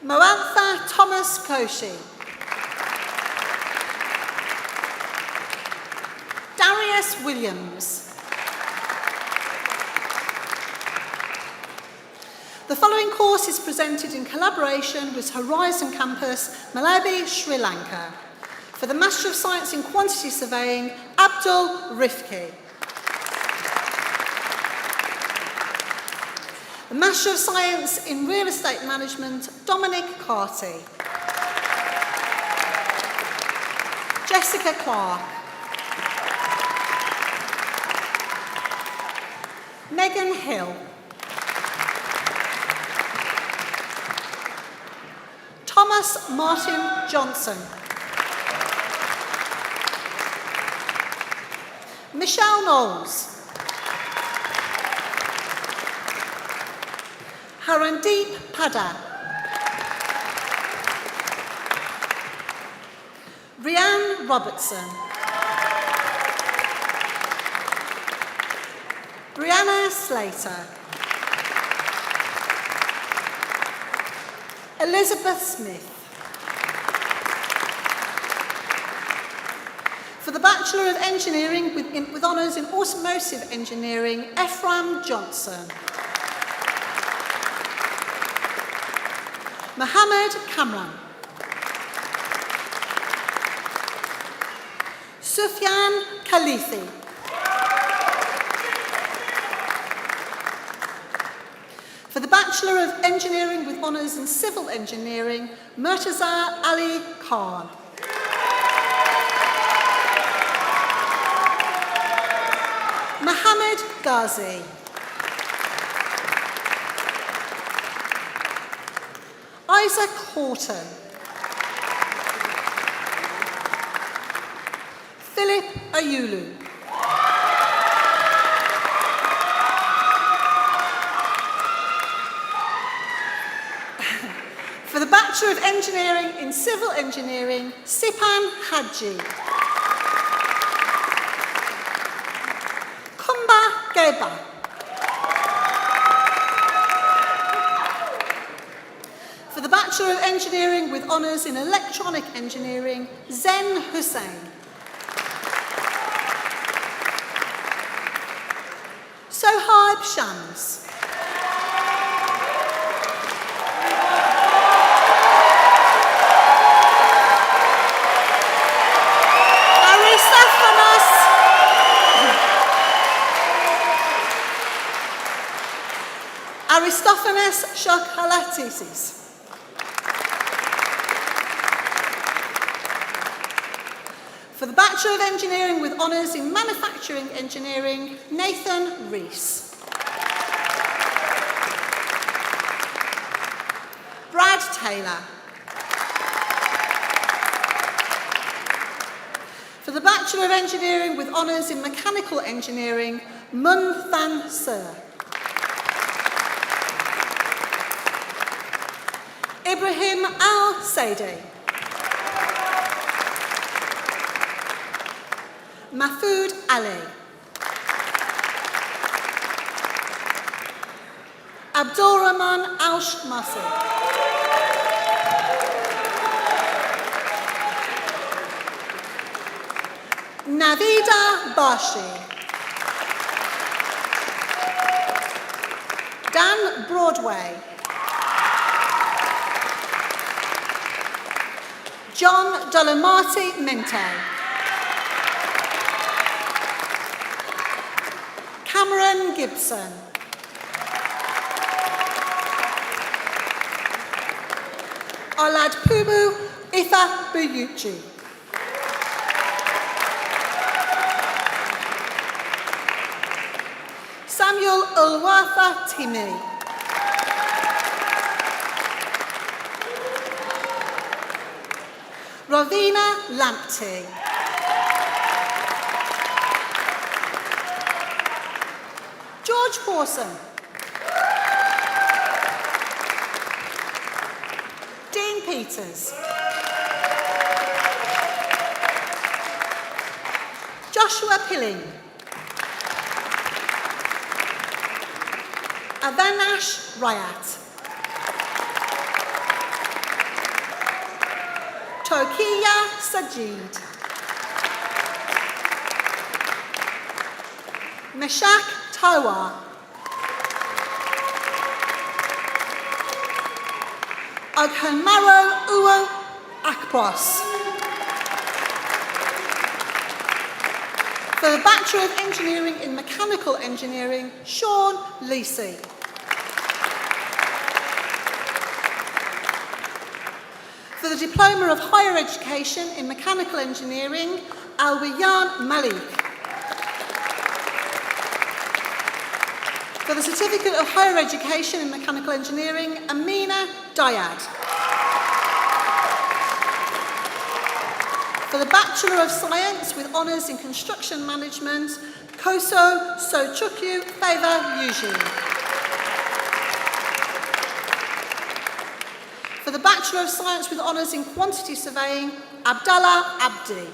Moantha Thomas Koshi. Darius Williams. The following course is presented in collaboration with Horizon Campus, Malawi, Sri Lanka. For the Master of Science in Quantity Surveying, Abdul Rifki. The Master of Science in Real Estate Management, Dominic Carty. Jessica Clark. Megan Hill. Thomas Martin Johnson. Michelle Knowles. Harandeep Pada. Rianne Robertson. Brianna Slater. Elizabeth Smith. For the Bachelor of Engineering with honours in Automotive Engineering, Ephraim Johnson. Mohammed Kamran. Sufyan Khalifi. For the Bachelor of Engineering with honours in Civil Engineering, Murtaza Ali Khan. Mohammed Ghazi. Isaac Horton. Philip Ayulu. For the Bachelor of Engineering in Civil Engineering, Sipan Haji. Kumba Geba. For the Bachelor of Engineering with honours in Electronic Engineering, Zen Hussain. Sohaib Shams. Aristophanes Shokhalatisis. For the Bachelor of Engineering with honours in Manufacturing Engineering, Nathan Rees. Brad Taylor. For the Bachelor of Engineering with honours in Mechanical Engineering, Mun Than Sir. Ibrahim Al-Saidi. Mahfoud Ali. Abdul Rahman Al-Shmasi. Navida Bashi. Dan Broadway. John Dolomati Mente. Cameron Gibson. Olad Pubu Ifa Buyuchi. Samuel Ulwafa Timi. Ravina Lamptey. George Pawson. Dean Peters. Joshua Pilling. Avanash Ryat. Tokiya Sajid. Meshak Tawa. Aghanmaro Uwo Akpros. For the Bachelor of Engineering in Mechanical Engineering, Sean Lacey. For the Diploma of Higher Education in Mechanical Engineering, Alwiyan Malik. For the Certificate of Higher Education in Mechanical Engineering, Amina Dayad. For the Bachelor of Science with Honours in Construction Management, Koso Sochukwu Favour Yuji. For the Bachelor of Science with Honours in Quantity Surveying, Abdallah Abdi.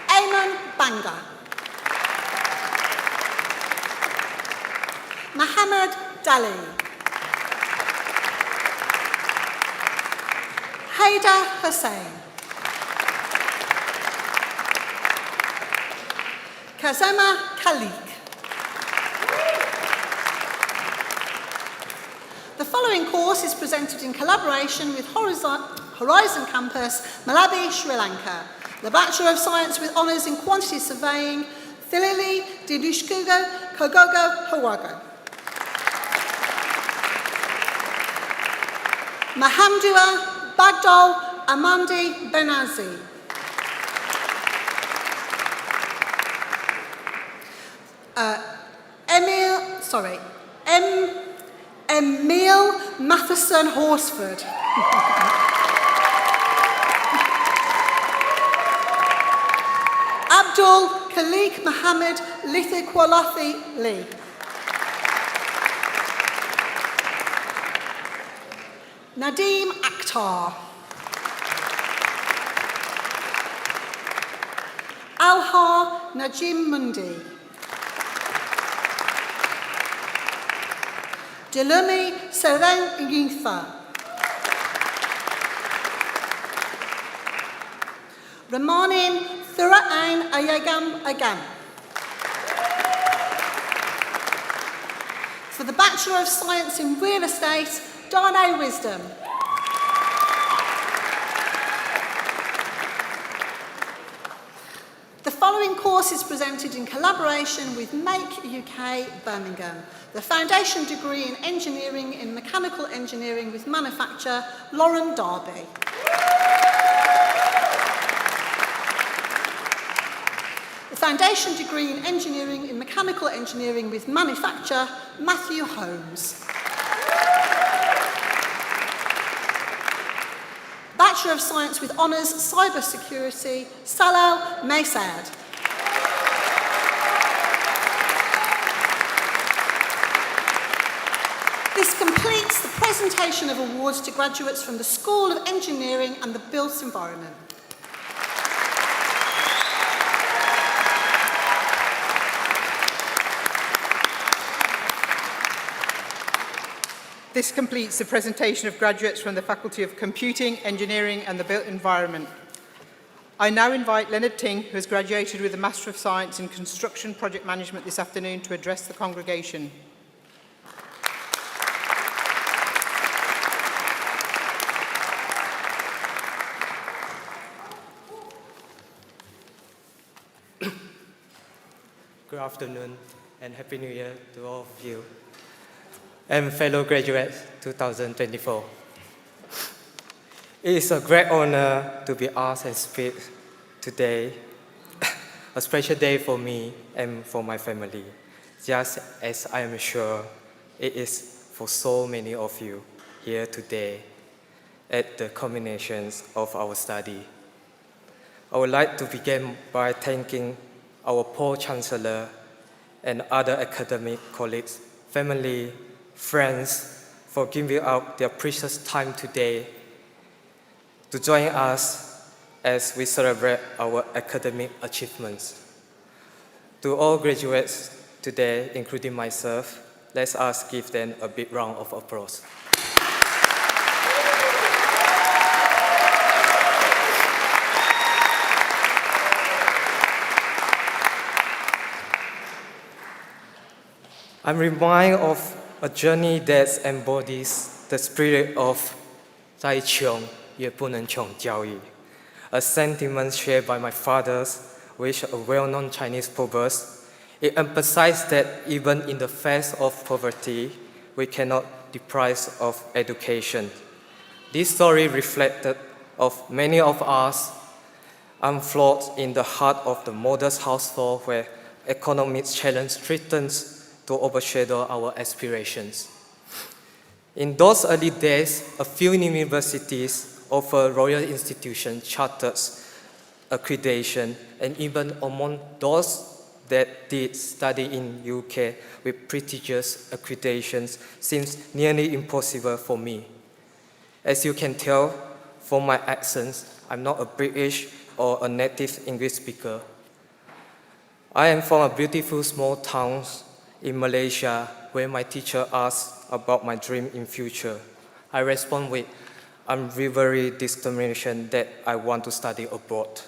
Ayman Banga. Mohammed Dali. Haida Hussain. Kazema Khalik. The following course is presented in collaboration with Horizon Campus, Malabi, Sri Lanka. The Bachelor of Science with Honours in Quantity Surveying, Thilili Didushkugo Kogogo Hawago. Mahamdua Bagdol Amandi Benazi. Emil Matheson Horsford. Abdul Khalik Mohammed Lithikwalathi Lee. Nadeem Akhtar. Alhar Najim Mundi. Delumi Sereng Yutha. Ramanin Thura'ain Ayagam Agam. For the Bachelor of Science in Real Estate, Darnay Wisdom. The following course is presented in collaboration with Make UK Birmingham. The Foundation Degree in Engineering in Mechanical Engineering with Manufacture, Lauren Darby. The Foundation Degree in Engineering in Mechanical Engineering with Manufacture, Matthew Holmes. Bachelor of Science with Honours Cyber Security, Salal Maysad. This completes the presentation of awards to graduates from the School of Engineering and the Built Environment. This completes the presentation of graduates from the Faculty of Computing, Engineering and the Built Environment. I now invite Leonard Ting, who has graduated with a Master of Science in Construction Project Management this afternoon, to address the congregation. Good afternoon and Happy New Year to all of you and fellow graduates 2024. It is a great honor to be asked and speak today, a special day for me and for my family, just as I am sure it is for so many of you here today at the culminations of our study. I would like to begin by thanking our Pro-Chancellor and other academic colleagues, family, friends, for giving up their precious time today to join us as we celebrate our academic achievements. To all graduates today, including myself, let us give them a big round of applause. I'm reminded of a journey that embodies the spirit of 再穷也不能穷教育, a sentiment shared by my fathers, which a well-known Chinese proverb. It emphasized that even in the face of poverty, we cannot deprive of education. This story reflected of many of us unfolded in the heart of the modest household where economic challenge threatens to overshadow our aspirations. In those early days, a few universities offer Royal Institution charters, accreditation, and even among those that did study in UK with prestigious accreditations seems nearly impossible for me. As you can tell from my accents, I'm not a British or a native English speaker. I am from a beautiful small town in Malaysia where my teacher asked about my dream in future. I respond with unwavering determination that I want to study abroad.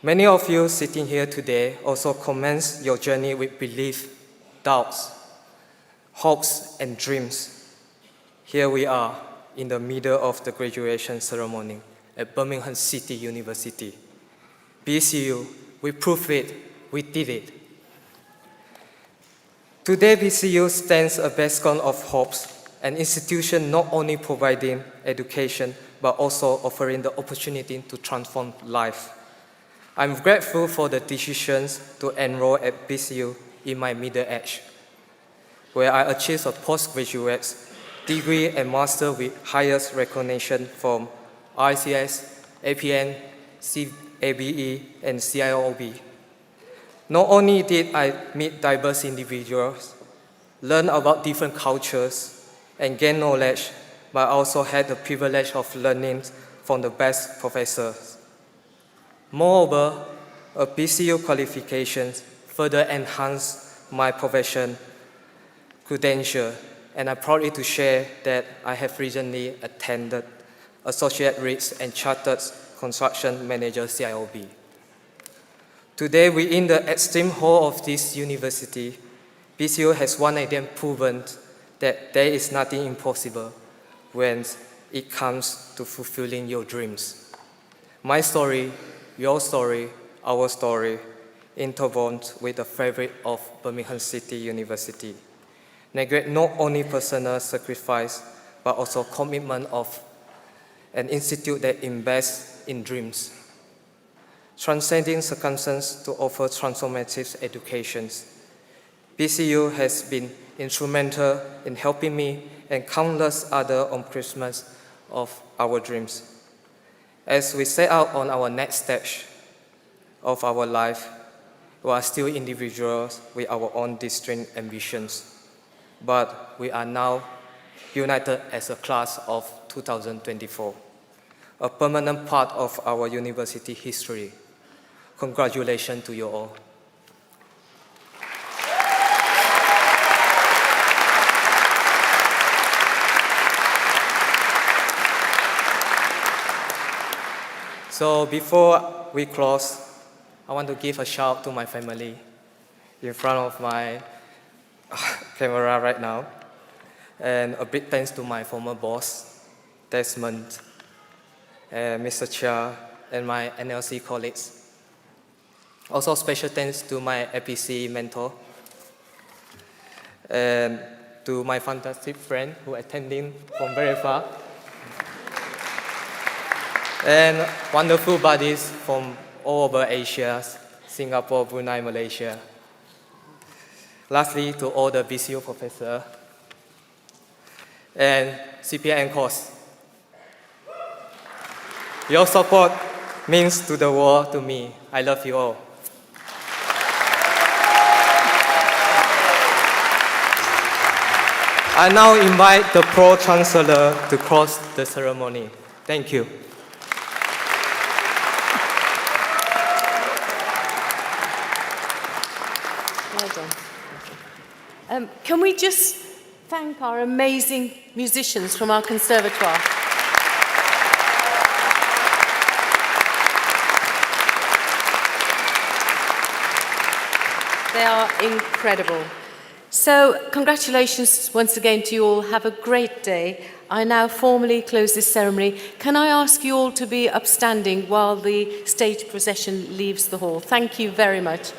Many of you sitting here today also commence your journey with belief, doubts, hopes, and dreams. Here we are in the middle of the graduation ceremony at Birmingham City University. BCU, we proved it, we did it. Today, BCU stands a beacon of hopes, an institution not only providing education, but also offering the opportunity to transform life. I'm grateful for the decisions to enroll at BCU in my middle age, where I achieved a postgraduate degree and master with highest recognition from ICS, APN, CABE, and CIOB. Not only did I meet diverse individuals, learn about different cultures, and gain knowledge, but I also had the privilege of learning from the best professors. Moreover, a BCU qualifications further enhanced my profession credential, and I'm proud to share that I have recently attended Associate REITs and Chartered Construction Manager CIOB. Today, within the extreme hall of this university, BCU has once again proven that there is nothing impossible when it comes to fulfilling your dreams. My story, your story, our story, intertwined with the fabric of Birmingham City University. Neglect not only personal sacrifice, but also commitment of an institute that invests in dreams, transcending circumstances to offer transformative educations. BCU has been instrumental in helping me and countless other accomplishments of our dreams. As we set out on our next stage of our life, we are still individuals with our own distinct ambitions, but we are now united as a class of 2024, a permanent part of our university history. Congratulations to you all. So before we close, I want to give a shout out to my family in front of my camera right now. And a big thanks to my former boss, Desmond, and Mr. Chia, and my NLC colleagues. Also special thanks to my APC mentor, and to my fantastic friend who attending from very far, and wonderful buddies from all over Asia, Singapore, Brunei, Malaysia. Lastly, to all the BCU professors and CPN course. Your support means to the world to me. I love you all. I now invite the Pro-Chancellor to close the ceremony. Thank you. Well done. Can we just thank our amazing musicians from our conservatoire? They are incredible. So, congratulations once again to you all. Have a great day. I now formally close this ceremony. Can I ask you all to be upstanding while the stage procession leaves the hall? Thank you very much.